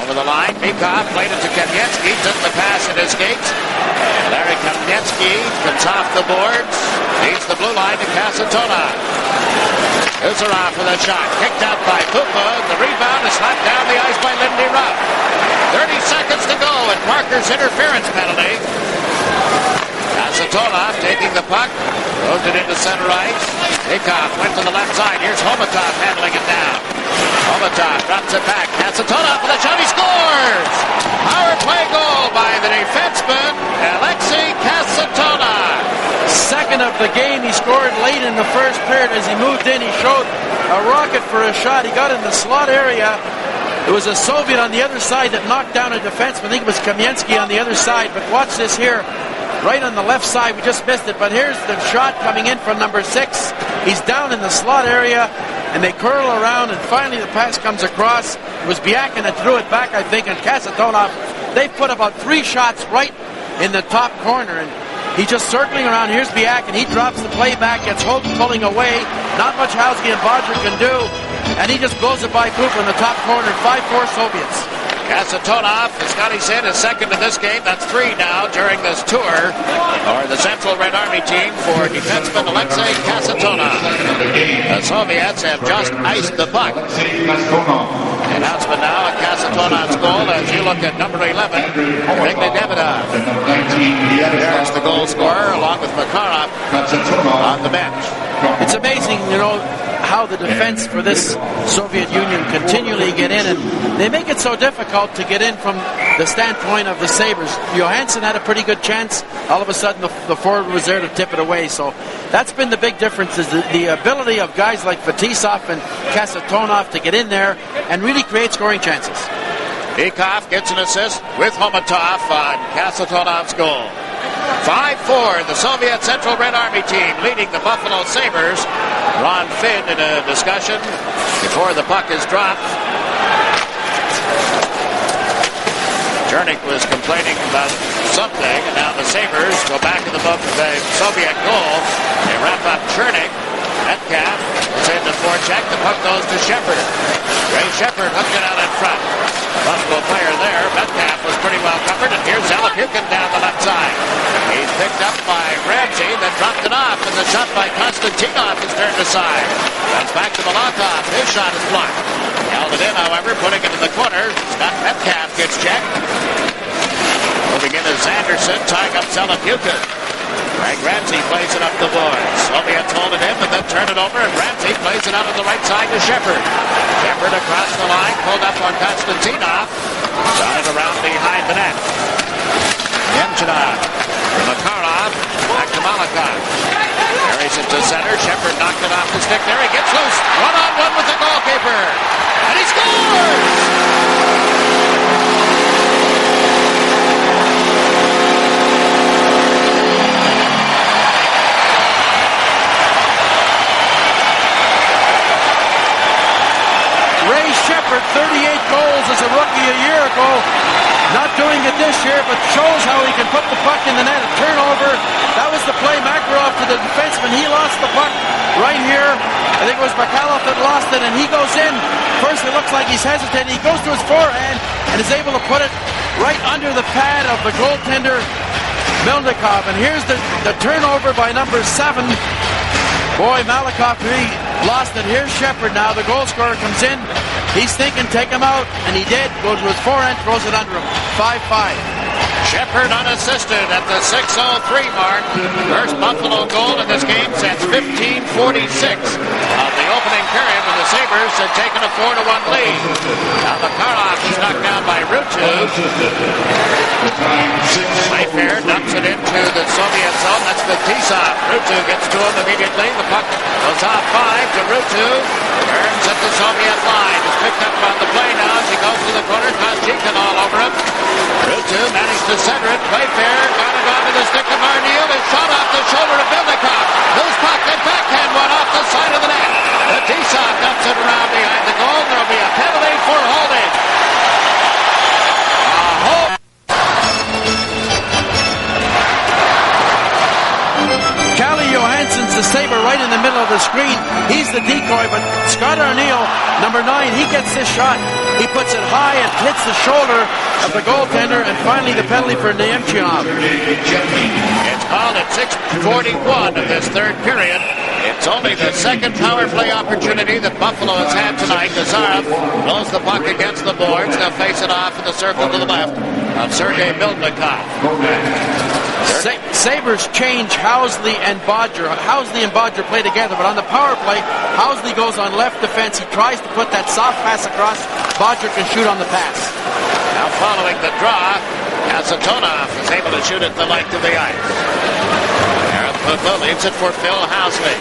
Over the line, Mikov played it to Kamensky, took the pass and escapes. Larry Kamensky comes off the boards, leads the blue line to Casatona. Uzerov for the shot, kicked out by Pupa. The rebound is slapped down the ice by Lindy Ruff. 30 seconds to go and Parker's interference penalty. Casatona taking the puck, throws it into center ice. Mikov went to the left side. Here's Homutov handling it down. Homutov drops it back. Casatona for the shot. He scores! Power play goal by the defenseman, Alexei Casatona. Second of the game. He scored late in the first period. As he moved in, he showed a rocket for a shot. He got in the slot area. It was a Soviet on the other side that knocked down a defenseman. I think it was Kamensky on the other side. But watch this here. Right on the left side, we just missed it, but here's the shot coming in from number 6. He's down in the slot area, and they curl around, and finally the pass comes across. It was Biakin that threw it back, I think, and Kasatonov. They put about 3 shots right in the top corner, and he's just circling around. Here's Biakin. He drops the play back, gets Holt pulling away. Not much Hauski and Bodger can do, and he just blows it by Cooper in the top corner. 5-4 Soviets. Kasatonov, as Scotty said, is second in this game. That's 3 now during this tour. Or the Central Red Army team for defenseman Alexei Kasatonov. The Soviets have just iced the puck. Announcement now at Kasatonov's goal as you look at number 11, Vigny Davidov. There's the goal scorer along with Makarov on the bench. It's amazing, how the defense for this Soviet Union continually get in, and they make it so difficult to get in from the standpoint of the Sabers. Johansson had a pretty good chance. All of a sudden, the forward was there to tip it away. So that's been the big difference, is the ability of guys like Fetisov and Kasatonov to get in there and really create scoring chances. Bikov gets an assist with Homutov on Kasatonov's goal. 5-4, the Soviet Central Red Army team leading the Buffalo Sabers. Ron Finn in a discussion before the puck is dropped. Chernik was complaining about something, and now the Sabers go back in the book with a Soviet goal. They wrap up Chernik. Metcalf is in the forecheck. The puck goes to Shepard. Ray Shepard hooked it out in front. Buffalo player there. Metcalf was pretty well covered, and here's Alapukin down the left side. He's picked up by Ramsey, then dropped it off, and the shot by Konstantinov is turned aside. That's back to Molotov. His shot is blocked. Held it in, however, putting it in the corner. Scott Metcalf gets checked. Moving in is Anderson, tying up Alapukin. Greg Ramsey plays it up the boards. Soviets hold it in and then turn it over, and Ramsey plays it out on the right side to Shepard. Shepard across the line, pulled up on Konstantinov. Got it around behind the net. Nemchinov from Makarov, back to Malakhov. Carries it to center. Shepard knocked it off the stick there. He gets loose. One-on-one with the goalkeeper. And he scores! Shepard, 38 goals as a rookie a year ago. Not doing it this year, but shows how he can put the puck in the net. A turnover. That was the play. Makarov to the defenseman. He lost the puck right here. I think it was Bacalov that lost it, and he goes in. First, it looks like he's hesitating. He goes to his forehand and is able to put it right under the pad of the goaltender, Melnikov. And here's the turnover by number 7. Boy, Malakhov really lost it. Here's Shepard now. The goal scorer comes in. He's thinking, take him out, and he did. Goes to his forehand, throws it under him. 5-5. Shepard unassisted at the 6:03 mark. First Buffalo goal in this game since 15:46 of the opening period when the Sabers had taken a 4-1 lead. Now Makarov is knocked down by Rutu. Playfair dumps it into the Soviet zone. That's Fetisov. Rutu gets to him immediately. The puck goes off 5 to Rutu. Turns at the Soviet line. Is picked up on the play now as he goes to the corner. Kozchikin all over him. Rutu managed to center it. Playfair got it onto the stick of Arneal. His shot off the shoulder of Melnikov. Loose puck and backhand one off the side of the net. Fetisov dumps it around behind the goal. There'll be a penalty for holding. Johansson's the saber right in the middle of the screen. He's the decoy, but Scott Arneal, number 9, he gets this shot. He puts it high and hits the shoulder of the goaltender, and finally the penalty for Nemchinov. It's called at 6:41 of this third period. It's only the second power play opportunity that Buffalo has had tonight. Nazarov blows the puck against the boards. They'll face it off in the circle to the left of Sergei Melnikov. Sabers change Hauсли and Bodger. Hauсли and Bodger play together, but on the power play, Hauсли goes on left defense. He tries to put that soft pass across. Bodger can shoot on the pass. Now following the draw, Kasatonov is able to shoot at the length of the ice. Aaron leaves it for Phil Hauсли.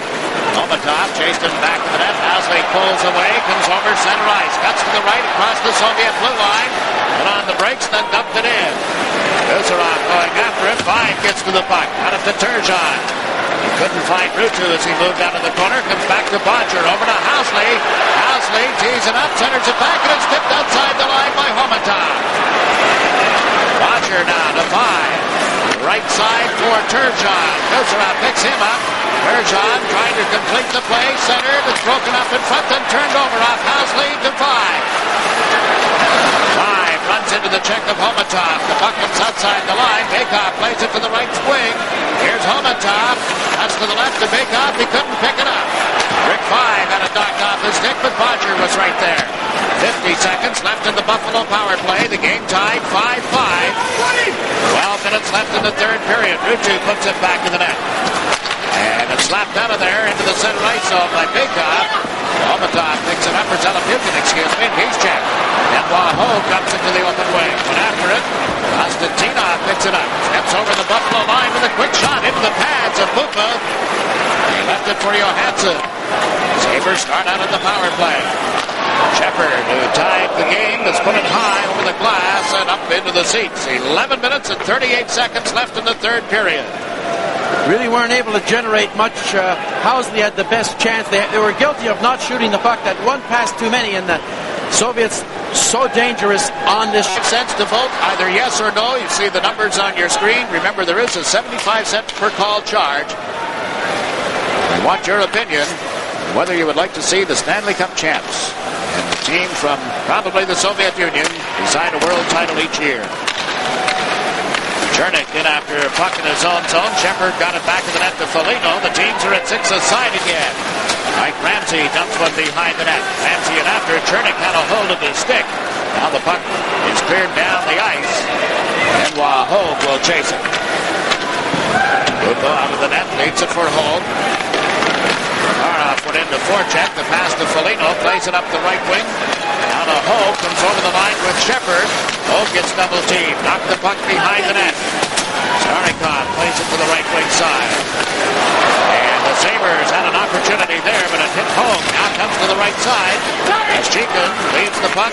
Homutov chased him back to the net. Hauсли pulls away, comes over center ice, cuts to the right across the Soviet blue line, and on the brakes, then dumped it in. Kuzerov going after it. 5 gets to the puck. Out of P.Turžon. He couldn't find Rutu as he moved out of the corner. Comes back to Bodger. Over to Hauсли. Hauсли tees it up, centers it back, and it's tipped outside the line by Homutov. Bodger now to 5. Right side for Turgeon. Kuzerov picks him up. Turgeon trying to complete the play. Centered. It's broken up in front and turned over off Hauсли to 5. Runs into the check of Homutov. The puck comes outside the line. Bakov plays it to the right wing. Here's Homutov. That's to the left to Bakov. He couldn't pick it up. Rick 5 had it knocked off his stick, but Bodger was right there. 50 seconds left in the Buffalo power play. The game tied 5-5. 12 minutes left in the third period. Rutu puts it back in the net. And it's slapped out of there into the center ice zone by Bakov. Homutov picks it up for Alapukin, and he's checked. And Waho comes into the open wing. Went after it. Konstantinov picks it up. Steps over the Buffalo line with a quick shot into the pads of Bupa. He left it for Johansson. Sabers start out at the power play. Shepard, who tied the game, has put it high over the glass and up into the seats. 11 minutes and 38 seconds left in the third period. Really weren't able to generate much. Hauсли had the best chance. They were guilty of not shooting the puck. That one pass too many, and the Soviets so dangerous on this. Cents to vote, either yes or no. You see the numbers on your screen. Remember, there is a 75 cent per call charge. We want your opinion. whether you would like to see the Stanley Cup champs and the team from probably the Soviet Union decide a world title each year. Chernik in after a puck in his own zone. Shepard got it back to the net to Foligno. The teams are at 6-a-side again. Mt.Rэмzi dumps one behind the net. Ramsey in after. Chernik had a hold of his stick. Now the puck is cleared down the ice. Benoit Hogue will chase it. Lupo out of the net. Leads it for Hogue. Karoff went into forecheck. The pass to Foligno. Plays it up the right wing. Now to Hogue. Comes over the line with Shepard. Hogue gets double teamed. Knocked the puck behind the net. Starikov plays it to the right wing side. And the Sabers had an opportunity there, but it hit Hogue. Now comes to the right side. As Chikin leads the puck.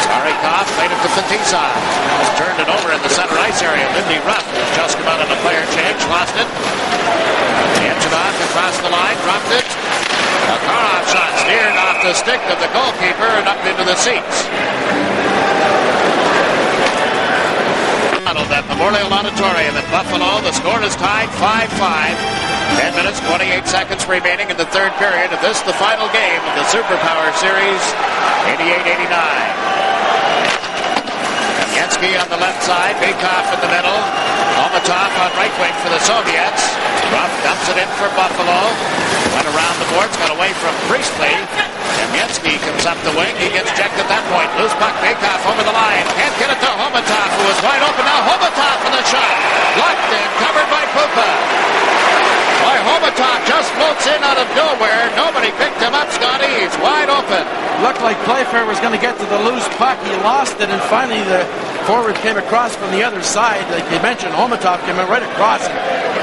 Starikov played it to Fatisa. Has turned it over in the center ice area. Lindy Ruff has just come out on a player change. Lost it. Nemchinov across the line. Dropped it. A Karoff shot steered off the stick of the goalkeeper and up into the seats. At Memorial Auditorium in Buffalo. The score is tied 5-5. 10 minutes, 28 seconds remaining in the third period of this, the final game of the Superpower Series, 88-89. Kamensky on the left side, Bykov in the middle. Homutov on right wing for the Soviets. Ruff dumps it in for Buffalo. Went around the boards, got away from Pристley. Kamensky comes up the wing. He gets checked at that point. Loose puck, Bykov over the line. Can't get it to Homutov, who is wide open. Now Homutov for the shot. Blocked and covered by Pupa. Boy, Homutov just floats in out of nowhere. Nobody picked him up, Scotty. He's wide open. Looked like Playfair was going to get to the loose puck. He lost it, and finally the forward came across from the other side. Like you mentioned, Homutov came right across.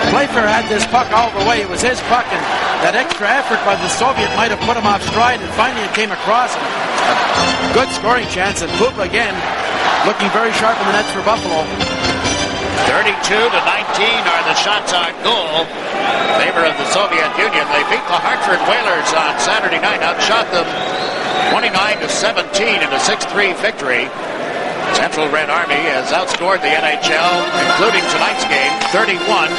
Playfair had this puck all the way. It was his puck, and that extra effort by the Soviet might have put him off stride, and finally it came across him. A good scoring chance, and Pupa again looking very sharp in the nets for Buffalo. 32-19 are the shots on goal in favor of the Soviet Union. They beat the Hartford Whalers on Saturday night, outshot them 29-17 in a 6-3 victory. Central Red Army has outscored the NHL, including tonight's game, 31-22.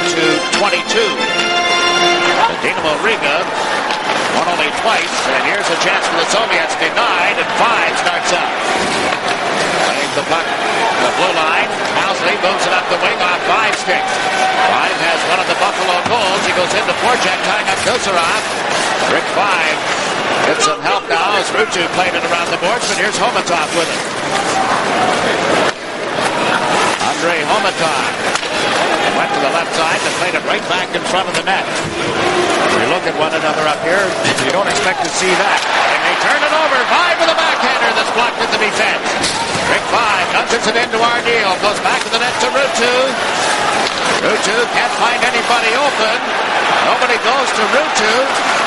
Dynamo Riga won only twice, and here's a chance for the Soviets, denied, and Five starts up. Playing the puck, the blue line. Hauсли moves it up the wing off Five stick. Five has one of the Buffalo goals. He goes into forecheck, tying up Gusarov. Rick Five gets some help now as Rutu played it around the boards, but here's Homutov with it. Andrei Homutov went to the left side and played it right back in front of the net. We look at one another up here. You don't expect to see that. And they turn it over. Five with a backhander that's blocked at the defense. Rick Five nudges it into Ardeel. Goes back to the net to Rutu. Rutu can't find anybody open. Nobody goes to Rutu.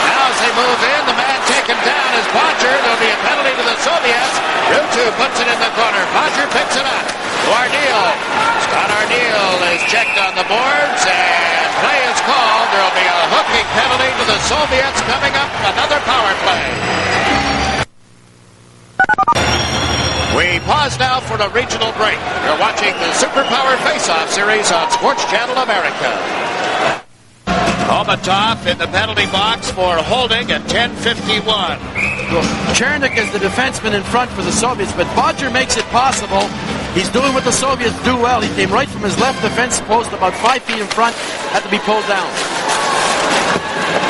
Now as they move in, the man taken down is Bodger. There'll be a penalty to the Soviets. Rutu puts it in the corner. Bodger picks it up. Ardeel. Scott Ardeel is checked on the boards, and play is called. There'll be a hooking penalty to the Soviets coming up. Another power play. We pause now for a regional break. You're watching the Superpower Face-Off Series on Sports Channel America. Homutov in the penalty box for holding at 10:51. Chernik is the defenseman in front for the Soviets, but Bodger makes it possible. He's doing what the Soviets do well. He came right from his left defense post about 5 feet in front, had to be pulled down.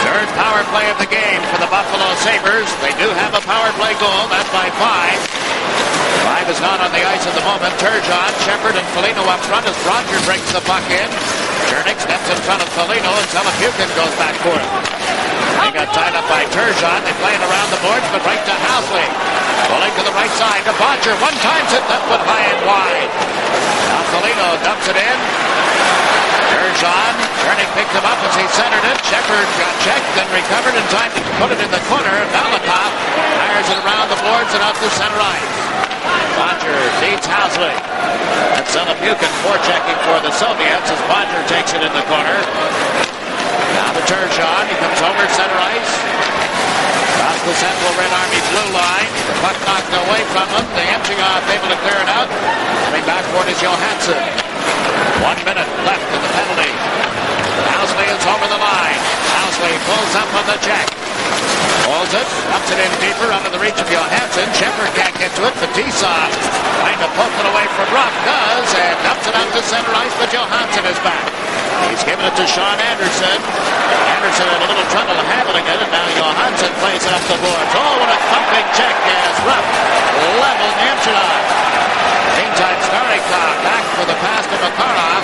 Third power play of the game for the Buffalo Sabres. They do have a power play goal. That's by Five. Five is not on the ice at the moment. Turgeon, Shepard, and Foligno up front as Roger brings the puck in. Chernik steps in front of Foligno, and Telepukin goes back for it. They got tied up by Turgeon. They play it around the boards, but right to Hauсли. Pulling to the right side to Bodger. One times it, that went high and wide. Now Foligno dumps it in. Turgeon, Chernik picked him up as he centered it. Shepard got checked and recovered in time to put it in the corner. Malakoff fires it around the boards and out to center ice. Bodger feeds Hauсли. And Telepukin forechecking for the Soviets as Bodger takes it in the corner. Now to Turgeon. He comes over center ice. Across the Central Red Army blue line. The puck knocked away from him. The Nemchinov able to clear it out. Coming back for it is Johansson. 1 minute left in the penalty. Hauсли is over the line. Hauсли pulls up on the check. Holds it, dumps it in deeper under the reach of Johansson. Shepard can't get to it. Fetisov trying to poke it away from Рафф. Does, and dumps it out to center ice, but Johansson is back. He's giving it to Ш.Андерсон. Anderson had a little trouble handling it, and now Johansson plays it up the boards. Oh, what a thumping check as Рафф leveled Nemčinov. Meantime, Starikov back for the pass to Makarov.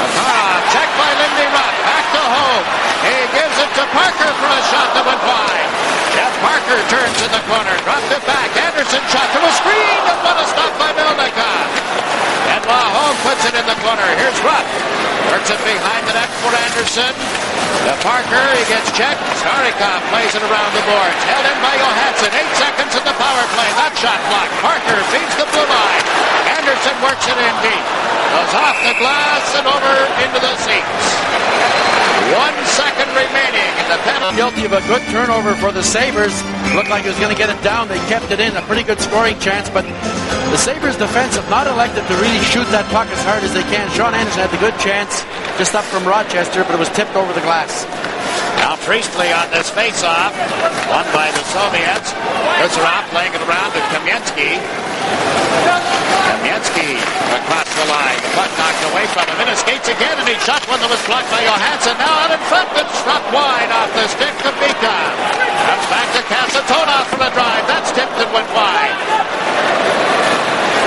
Makarov checked by Lindy Ruff. Back to Hogue. He gives it to Parker for a shot that went wide. Jeff Parker turns in the corner, dropped it back. Anderson shot to a screen, and what a stop by Melnikov. And Hogue puts it in the corner. Here's Ruff. Works it behind the net for Anderson. To Parker, he gets checked. Starikov plays it around the boards. Held in by Johansson. 8 seconds in the power play. That shot blocked. Parker feeds the blue line. Anderson works it in deep. Goes off the glass and over into the seats. 1 second remaining in the penalty. Guilty of a good turnover for the Sabers. Looked like he was going to get it down. They kept it in. A pretty good scoring chance, but the Sabres defense have not elected to really shoot that puck as hard as they can. Sh.Андерson had the good chance just up from Rochester, but it was tipped over the glass. Now Pристley on this face-off. Won by the Soviets. Kucherov playing it around to Kamensky. Kamensky across the line. The puck knocked away from him. And skates again, and he shot one that was blocked by Johansson. Now out in front, but struck wide off the stick of Bikov. Comes back to Kasatonov from the drive. That's tipped and went wide.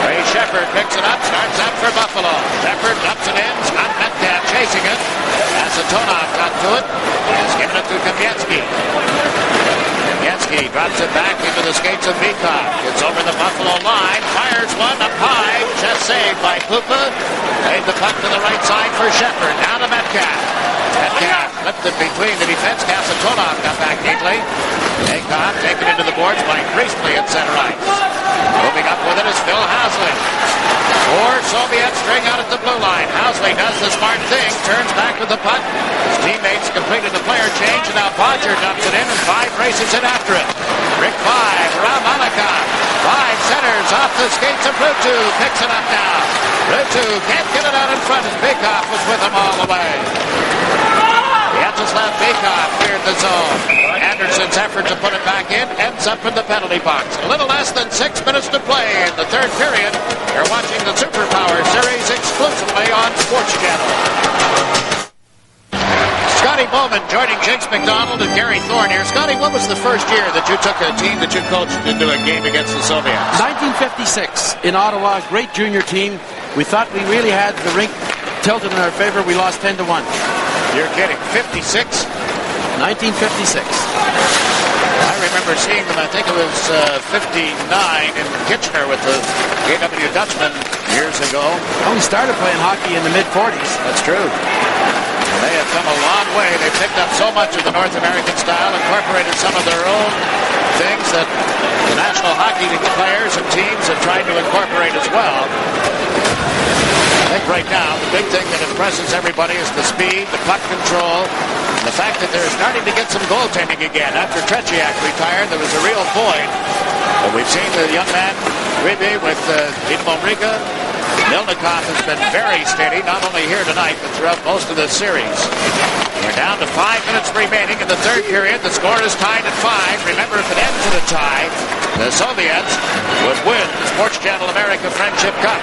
Ray Shepard picks it up, starts out for Buffalo. Shepard dumps it in. Scott Metcalf chasing it. Kasatonov got to it. He's giving it to Kamensky. Kamensky drops it back into the skates of Bikov. Gets over the Buffalo line. Fires one up high. Just saved by Pupa. Laid the puck to the right side for Shepard. Down to Metcalf. Metcalf flipped it between the defense. Kasatonov got back neatly. Bikov taken into the boards by Pристley at center ice. Moving up with it is Phil Hauсли. 4 Soviets string out at the blue line. Hauсли does the smart thing. Turns back with the puck. His teammates completed the player change, and now Bodger dumps it in, and 5 races in after it. Rick 5 around Malikov. 5 centers off the skates of Rutu. Picks it up now. Rutu can't get it out in front as Bikov was with him all the way. Vyacheslav Bikov cleared the zone. Anderson's effort to put it back in ends up in the penalty box. A little less than 6 minutes to play in the third period. You're watching the Superpower Series exclusively on Sports Channel. Scotty Bowman joining Jinx McDonald and Gary Thorne here. Scotty, what was the first year that you took a team that you coached into a game against the Soviets? 1956 in Ottawa, great junior team. We thought we really had the rink tilted in our favor. We lost 10-1. You're kidding. 56? 1956. I remember seeing them, I think it was 59 in Kitchener with the A.W. Dutchman years ago. Only started playing hockey in the mid-40s. That's true. They have come a long way. They've picked up so much of the North American style, incorporated some of their own things that the National Hockey League players and teams have tried to incorporate as well. I think right now, the big thing that impresses everybody is the speed, the puck control, and the fact that they're starting to get some goaltending again. After Tretiak retired, there was a real void. But we've seen the young man, Ribe, with Dino Riga. Milnikov has been very steady, not only here tonight, but throughout most of this series. We're down to 5 minutes remaining in the third period. The score is tied at 5. Remember, if it ends in a tie, the Soviets would win the Sports Channel America Friendship Cup.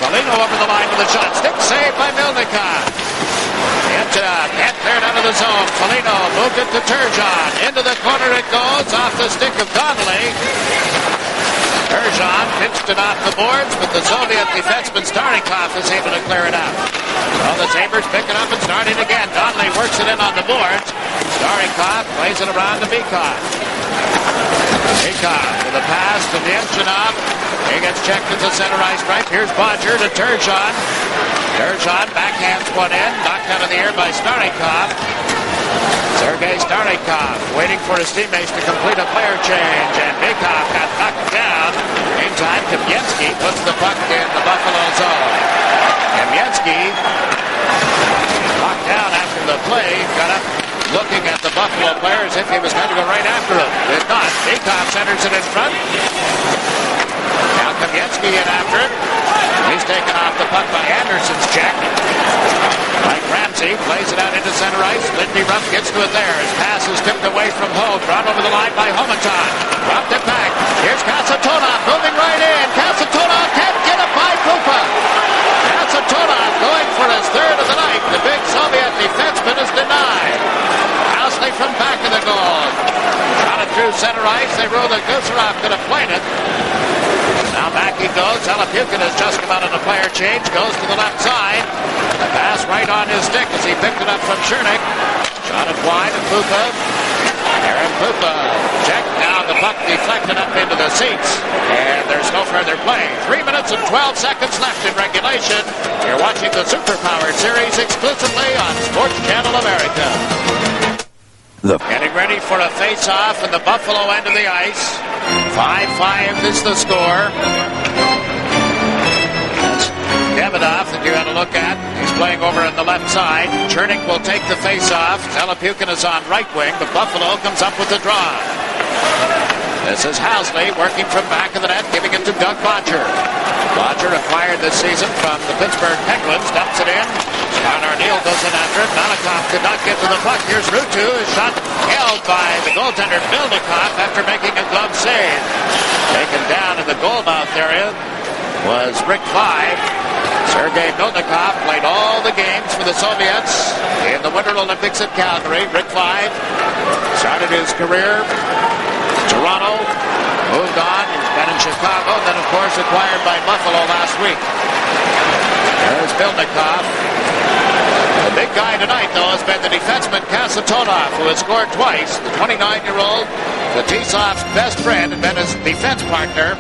Foligno over the line with a shot. Stick saved by Milnikov. Nemčinov can't clear it out of the zone. Foligno moved it to Turgeon. Into the corner it goes, off the stick of Donnelly. Turgeon pinched it off the boards, but the Soviet defenseman Starikov is able to clear it out. Well, the Sabres pick it up and start it again. Donnelly works it in on the boards. Starikov plays it around to Bikov. Bikov with a pass to Nemčinov. He gets checked into center ice stripe. Here's Bodger to Turgeon. Turgeon backhands one in, knocked out of the air by Starikov. Sergei Starikov waiting for his teammates to complete a player change, and Bikov got knocked down. Meantime, Kamensky puts the puck in the Buffalo zone. Kamensky knocked down after the play, got up looking at the Buffalo player as if he was going to go right after him. Did not. Bikov centers it in front. Now Kamensky in after it. He's taken off the puck by Anderson's check. Right Ram.Zi plays it out into center ice. Lindy Ruff gets to it there. His pass is tipped away from Holt. Brought over the line by Homutov. Dropped it back. Here's Kasatonov moving right in. Kasatonov can't get it by Kupa. Kasatonov going for his third of the night. The big Soviet defenseman is denied. Hauсли from back of the goal. Shot it through center ice. They rule that Gusarov could have played it. Now back he goes. Halapukin has just come out on a player change. Goes to the left side. The pass right on his stick as he picked it up from Chernik. Shot it wide and Pupa. Aaron Pupa checked. Now the puck deflected up into the seats. And there's no further play. 3 minutes and 12 seconds left in regulation. You're watching the Superpower Series exclusively on Sports Channel America. Getting ready for a face-off in the Buffalo end of the ice. 5-5 is the score. That's Davidoff that you had to look at. He's playing over on the left side. Chernik will take the face-off. Halapukin is on right wing, but Buffalo comes up with the draw. This is Hauсли working from back of the net, giving it to Doug Bodger. Bodger acquired this season from the Pittsburgh Penguins. Dumps it in. Connor Neal goes in after it. Novikov could not get to the puck. Here's Ruutu. His shot held by the goaltender Milnikov after making a glove save. Taken down in the goal mouth area was Rick Five. Sergei Milnikov played all the games for the Soviets in the Winter Olympics at Calgary. Rick Five started his career in Toronto, moved on, he's been in Chicago, then of course acquired by Buffalo last week. There's Milnikov. The big guy tonight, though, has been the defenseman Kasatonov, who has scored twice. The 29-year-old, Fetisov's best friend, and been his defense partner.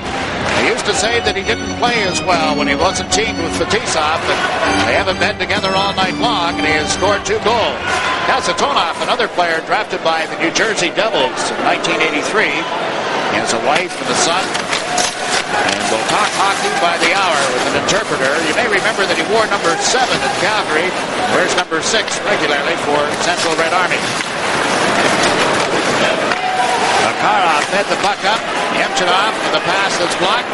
He used to say that he didn't play as well when he wasn't teamed with Fetisov, but they haven't been together all night long, and he has scored 2 goals. Kasatonov, another player drafted by the New Jersey Devils in 1983. He has a wife and a son. And we'll talk hockey by the hour with an interpreter. You may remember that he wore number 7 at Calgary. Wears number 6 regularly for Central Red Army. Makarov fed the puck up. Nemchinov with the pass that's blocked.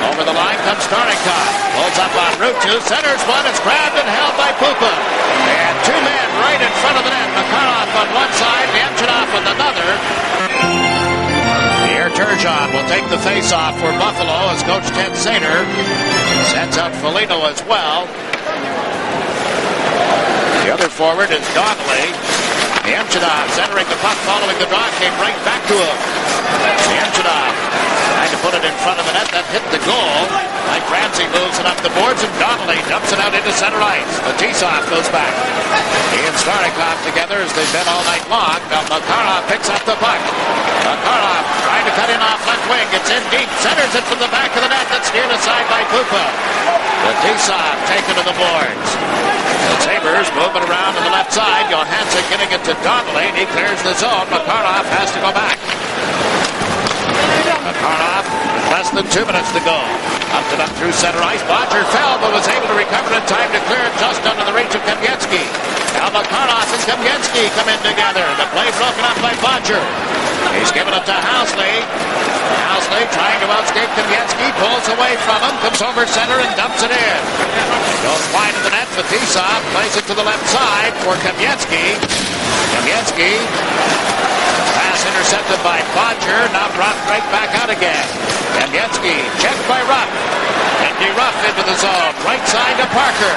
Over the line comes Starnikov. Pulls up on Ruutu. Centers one. It's grabbed and held by Pupa. And 2 men right in front of the net. Makarov on one side. Nemchinov on another. P.Turgeon will take the face-off for Buffalo as Coach Ted Sater sends out Foligno as well. The other forward is Donnelly. Nemchinov centering the puck following the draw, came right back to him. Nemchinov trying to put it in front of the net. That hit the goal. Mike Ramsey moves it up the boards, and Donnelly dumps it out into center ice. Fetisov goes back. He and Starnikov together as they've been all night long. Now Makarov picks up the puck. Makarov trying to cut in off left wing. It's in deep. Centers it from the back of the net. That's steered aside by Pupa. Fetisov taken to the boards. The Sabers moving around to the left side. Johansson getting it to Donnelly, and he clears the zone. Makarov has to go back. Makarov, less than 2 minutes to go. Upped it up through center ice. Bodger fell, but was able to recover in time to clear it just under the reach of Kamensky. Now Makarov and Kamensky come in together. The play broken up by Bodger. He's given it to Hauсли. Hauсли trying to outscape Kamensky. Pulls away from him. Comes over center and dumps it in. Goes wide of the net. Fetisov plays it to the left side for Kamensky. Kamensky. Pass intercepted by Bodger. Now brought right back out again. Kamensky checked by Ruff. Andy Ruff into the zone. Right side to Parker.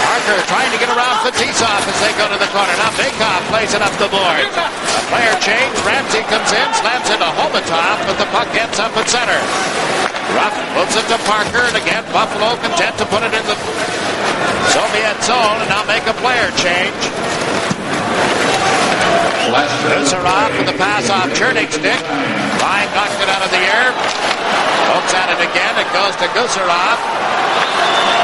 Parker trying to get around Fetisov as they go to the corner. Now Bakov plays it up the board. A player change. Ramsey comes in, slams into Homutov, but the puck ends up at center. Ruff moves it to Parker, and again Buffalo content to put it in the Soviet zone and now make a player change. Gusarov with the pass off Chernik's stick. Ryan knocked it out of the air. Pokes at it again. It goes to Gusarov.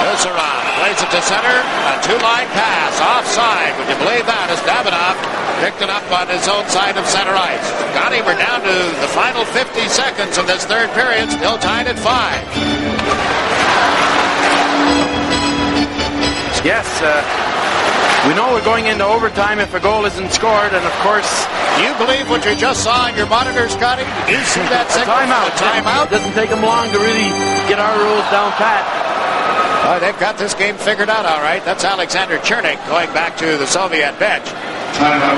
Gusarov plays it to center. A 2-line pass. Offside. Would you believe that? As Davidoff picked it up on his own side of center ice. Scotty, we're down to the final 50 seconds of this third period. Still tied at 5. Yes, we know we're going into overtime if a goal isn't scored, and of course... Do you believe what you just saw on your monitor, Scotty? Did you see that signal? Timeout. Timeout? It doesn't take them long to really get our rules down pat. Oh, they've got this game figured out all right. That's Alexander Chernik going back to the Soviet bench.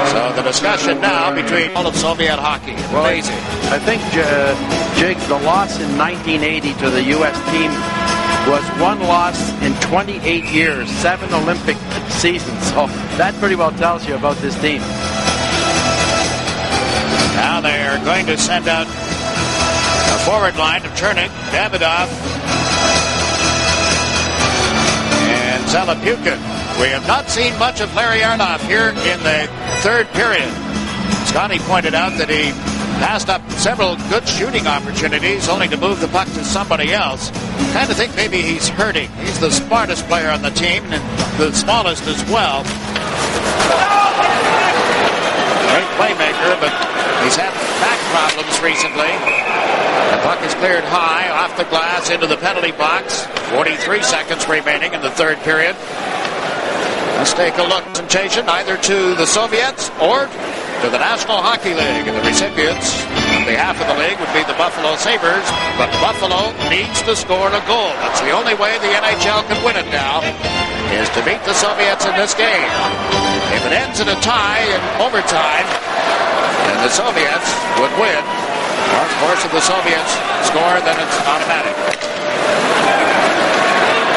So the discussion now between all of Soviet hockey. Amazing. I think, Jake, the loss in 1980 to the U.S. team was one loss in 28 years, 7 Olympic seasons. So that pretty well tells you about this team. Now they're going to send out a forward line of Chernik, Davidov, and Zalapukin. We have not seen much of Larionov here in the third period. Scotty pointed out that he passed up several good shooting opportunities only to move the puck to somebody else. Kind of think maybe he's hurting. He's the smartest player on the team and the smallest as well. Great playmaker, but he's had back problems recently. The puck is cleared high off the glass into the penalty box. 43 seconds remaining in the third period. Let's take a look. Presentation either to the Soviets or to the National Hockey League. And the recipients on behalf of the league would be the Bafffalo Сэйбрз. But Buffalo needs to score a goal. That's the only way the NHL can win it now, is to beat the Soviets in this game. If it ends in a tie in overtime, then the Soviets would win. Or, of course, if the Soviets score, then it's automatic.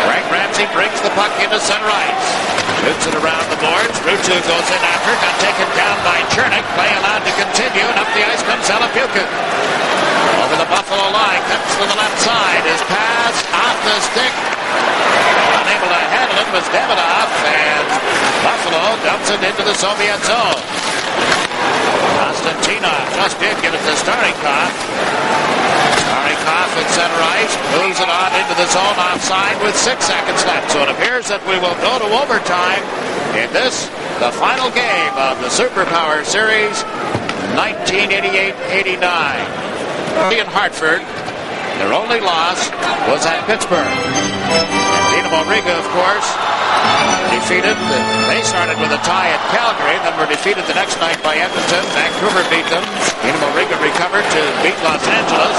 Ram-Ramsey brings the puck into center ice. Shoots it around the boards. Rutu goes in after. Got taken down by Chernik. Play allowed to continue. And up the ice comes Zalapukin. Over the Buffalo line. Comes to the left side. His pass off the stick. Unable to handle it was Davidov. And Buffalo dumps it into the Soviet zone. Konstantinov just did get it to Starikov. Starikov at center ice, moves it on into the zone offside with 6 seconds left. So it appears that we will go to overtime in this, the final game of the Superpower Series 1988-89. In Hartford, their only loss was at Pittsburgh. Dinamo Riga, of course, defeated. They started with a tie at Calgary, then were defeated the next night by Edmonton. Vancouver beat them. Dinamo Riga recovered to beat Los Angeles.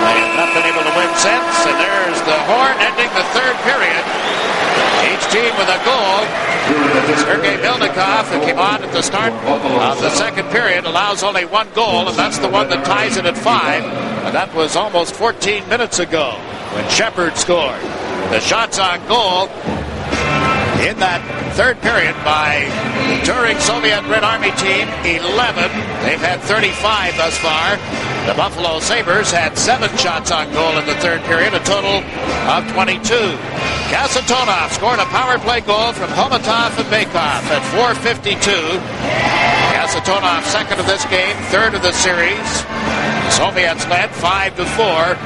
They have not been able to win since. And there's the horn ending the third period. Each team with a goal. Sergei Milnikov, who came on at the start of the second period, allows only one goal, and that's the one that ties it at 5. And that was almost 14 minutes ago when Shepard scored. The shots on goal in that third period by the touring Soviet Red Army team, 11. They've had 35 thus far. The Bafffalo Сэйбрз had 7 shots on goal in the third period, a total of 22. Kasatonov scored a power play goal from Homutov and Bakov at 4:52. Kasatonov second of this game, third of the series. The Soviets led 5-4,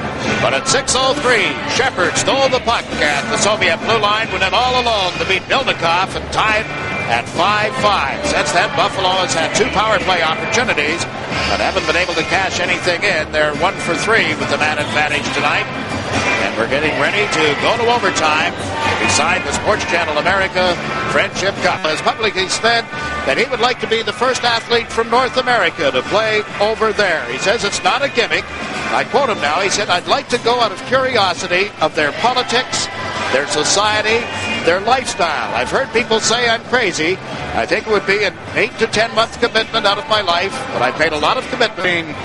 but at 6:03, Shepard stole the puck at the Soviet blue line, went in all alone to beat Milnikov and tied at 5-5. Since then, Buffalo has had 2 power play opportunities, but haven't been able to cash anything in. They're 1 for 3 with the man advantage tonight. And we're getting ready to go to overtime beside the Sports Channel America Friendship Cup. Has publicly said that he would like to be the first athlete from North America to play over there. He says it's not a gimmick. I quote him now. He said, "I'd like to go out of curiosity of their politics, their society, their lifestyle. I've heard people say I'm crazy. I think it would be an 8 to 10 month commitment out of my life, but I paid a lot of commitment in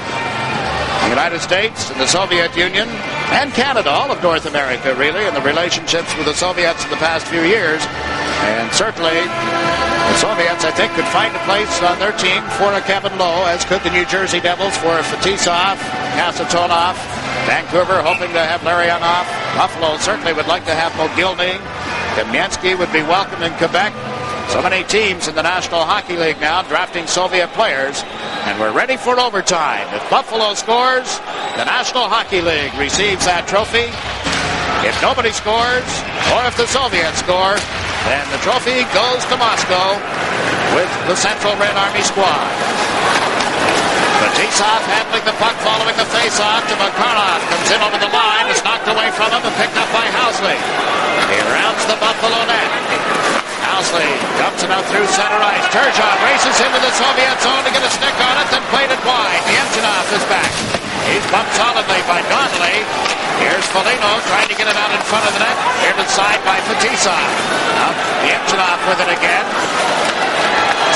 the United States and the Soviet Union and Canada, all of North America, really, and the relationships with the Soviets in the past few years. And certainly the Soviets, I think, could find a place on their team for a Kevin Lowe, as could the New Jersey Devils for a Fetisov, Kasatonov. Vancouver hoping to have Llarionov. Buffalo certainly would like to have Mogilny. Kamensky would be welcome in Quebec. So many teams in the National Hockey League now drafting Soviet players, and we're ready for overtime. If Buffalo scores, the National Hockey League receives that trophy. If nobody scores, or if the Soviets score, then the trophy goes to Moscow with the Central Red Army squad. Fetisov handling the puck, following the face-off to Makarov. Comes in over the line, is knocked away from him and picked up by Hauсли. He rounds the Buffalo net. Hauсли dumps it out through center ice. Turgeon races into the Soviet zone to get a stick on it, then played it wide. Nemchinov is back. He's bumped solidly by Donnelly. Here's Here's Foligno trying to get it out in front of the net. Here to the side by Fatisa. Now Nemchinov with it again.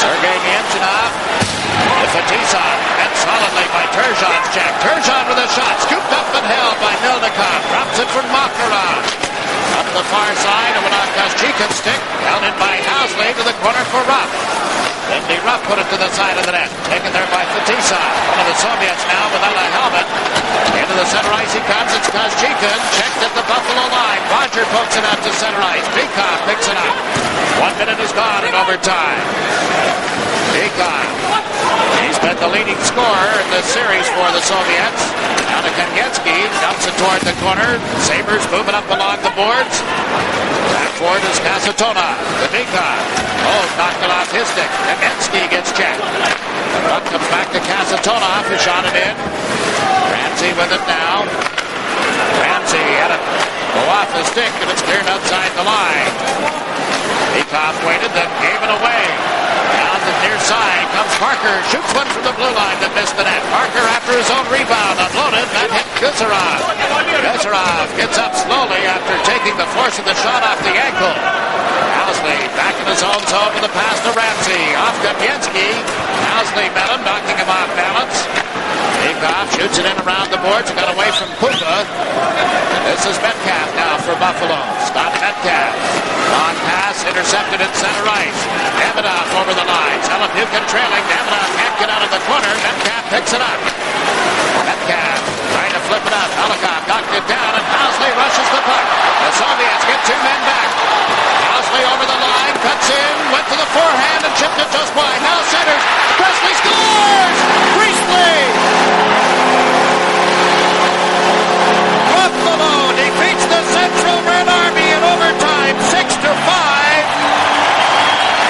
Sergei Nemchinov. Fatisa met solidly by Turgeon's check. Turgeon with a shot. Scooped up and held by Milnikov. Drops it from Makarov. Up the far side, and went off Koschekin's stick. Held in by Hausley to the corner for Рафф. Lindy Рафф put it to the side of the net. Taken there by Fatisa. One of the Soviets now without a helmet. Into the center ice he comes. It's Koschekin. Checked at the Buffalo line. Roger pokes it out to center ice. Bikov picks it up. 1 minute is gone in overtime. Bikov. He's been the leading scorer in this series for the Soviets. Now to Kanyetsky. Dumps it toward the corner. Sabers moving up along the boards. Back forward is Casatona. The Bikov. Oh, knocked it off his stick. Kanyetsky gets checked. The puck comes back to Casatona. Who shot it in. Ramsey with it now. Ramsey had it go off the stick, and it's cleared outside the line. Bikov waited, then gave it away. Down the near side comes Parker. Shoots one from the blue line that missed the net. Parker after his own rebound. Unloaded. That hit Guzarov. Guzarov gets up slowly after taking the force of the shot off the ankle. Hausley back in his own zone with a pass to Ramsey. Off Gubinski. Hausley met him, knocking him off balance. Bikov shoots it in around the boards. Got away from Puka. This is Metcalf now for Buffalo. Stop Metcalf. Long pass intercepted at center ice. Davidoff over the line. Telepukin trailing. Davidoff can't get out of the corner. Metcalf picks it up. Metcalf trying to flip it up. Helikov knocked it down, and Hausley rushes the puck. The Soviets get 2 men back. Hausley over the line, cuts in, went to the forehand and chipped it just wide. Now centers. Presley scores! Pристley! Buffalo defeats the Central Red Army in overtime, 6-5.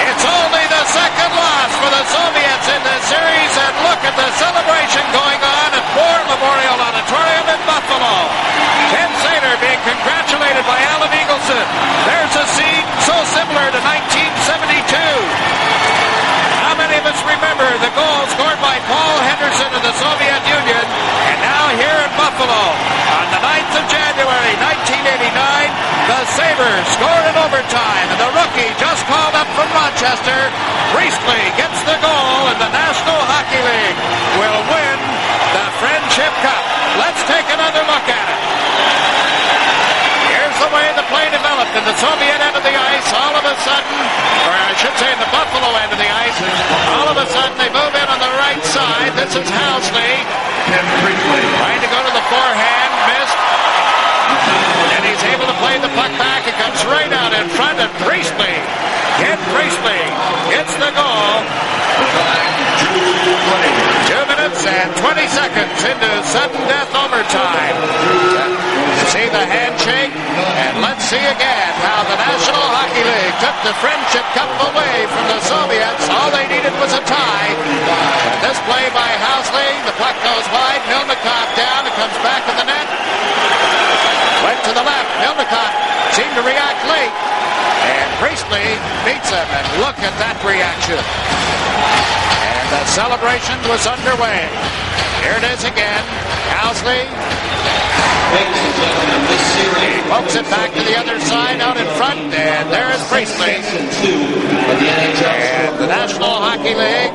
It's only the second loss for the Soviets in this series, and look at the celebration going on at Moore Memorial Auditorium in Buffalo. Ken Sater being congratulated by Alan Eagleson. There's a scene so similar to 1972. How many of us remember the goal scored by Paul Henderson of the Soviet Union? And now here in Buffalo, on the 9th of January, 1989, the Sabers scored in overtime, and the rookie just called up from Rochester, Pристley, gets the goal, and the National Hockey League will win the Friendship Cup. Let's take another look at it. Here's the way the play developed in the Soviet end of the ice. All of a sudden, or I should say in the Buffalo end of the ice, all of a sudden they move in on the right side. This is Hausley. Trying to go to the forehand, missed. And he's able to play the puck back. It comes right out in front of Pристley. Ken Pристley gets the goal. 2 minutes and 20 seconds into sudden death overtime. See the handshake, and let's see again how the National Hockey League took the Friendship Cup away from the Soviets. All they needed was a tie. And this play by Hausley, the puck goes wide. Milnikov down, it comes back in the net. Went to the left. Milnikov seemed to react late. And Pристley beats him, and look at that reaction. And the celebration was underway. Here it is again. Hausley. He pokes it back to the other side, out in front, and there is Pристley. And the National Hockey League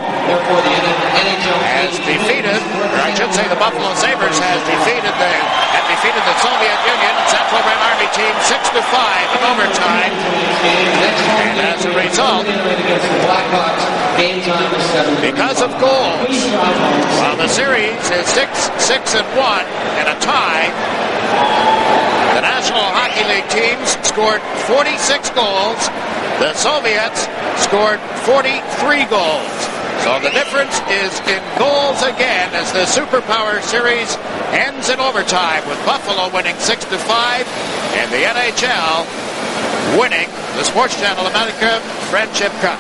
has defeated, or I should say the Buffalo Sabres has defeated the Soviet Union Central Red Army team 6-5 in overtime. And as a result, because of goals, while the series is 6-1 and a tie, the National Hockey League teams scored 46 goals. The Soviets scored 43 goals. So the difference is in goals again as the Superpower Series ends in overtime with Buffalo winning 6-5 and the NHL winning the Sports Channel America Friendship Cup.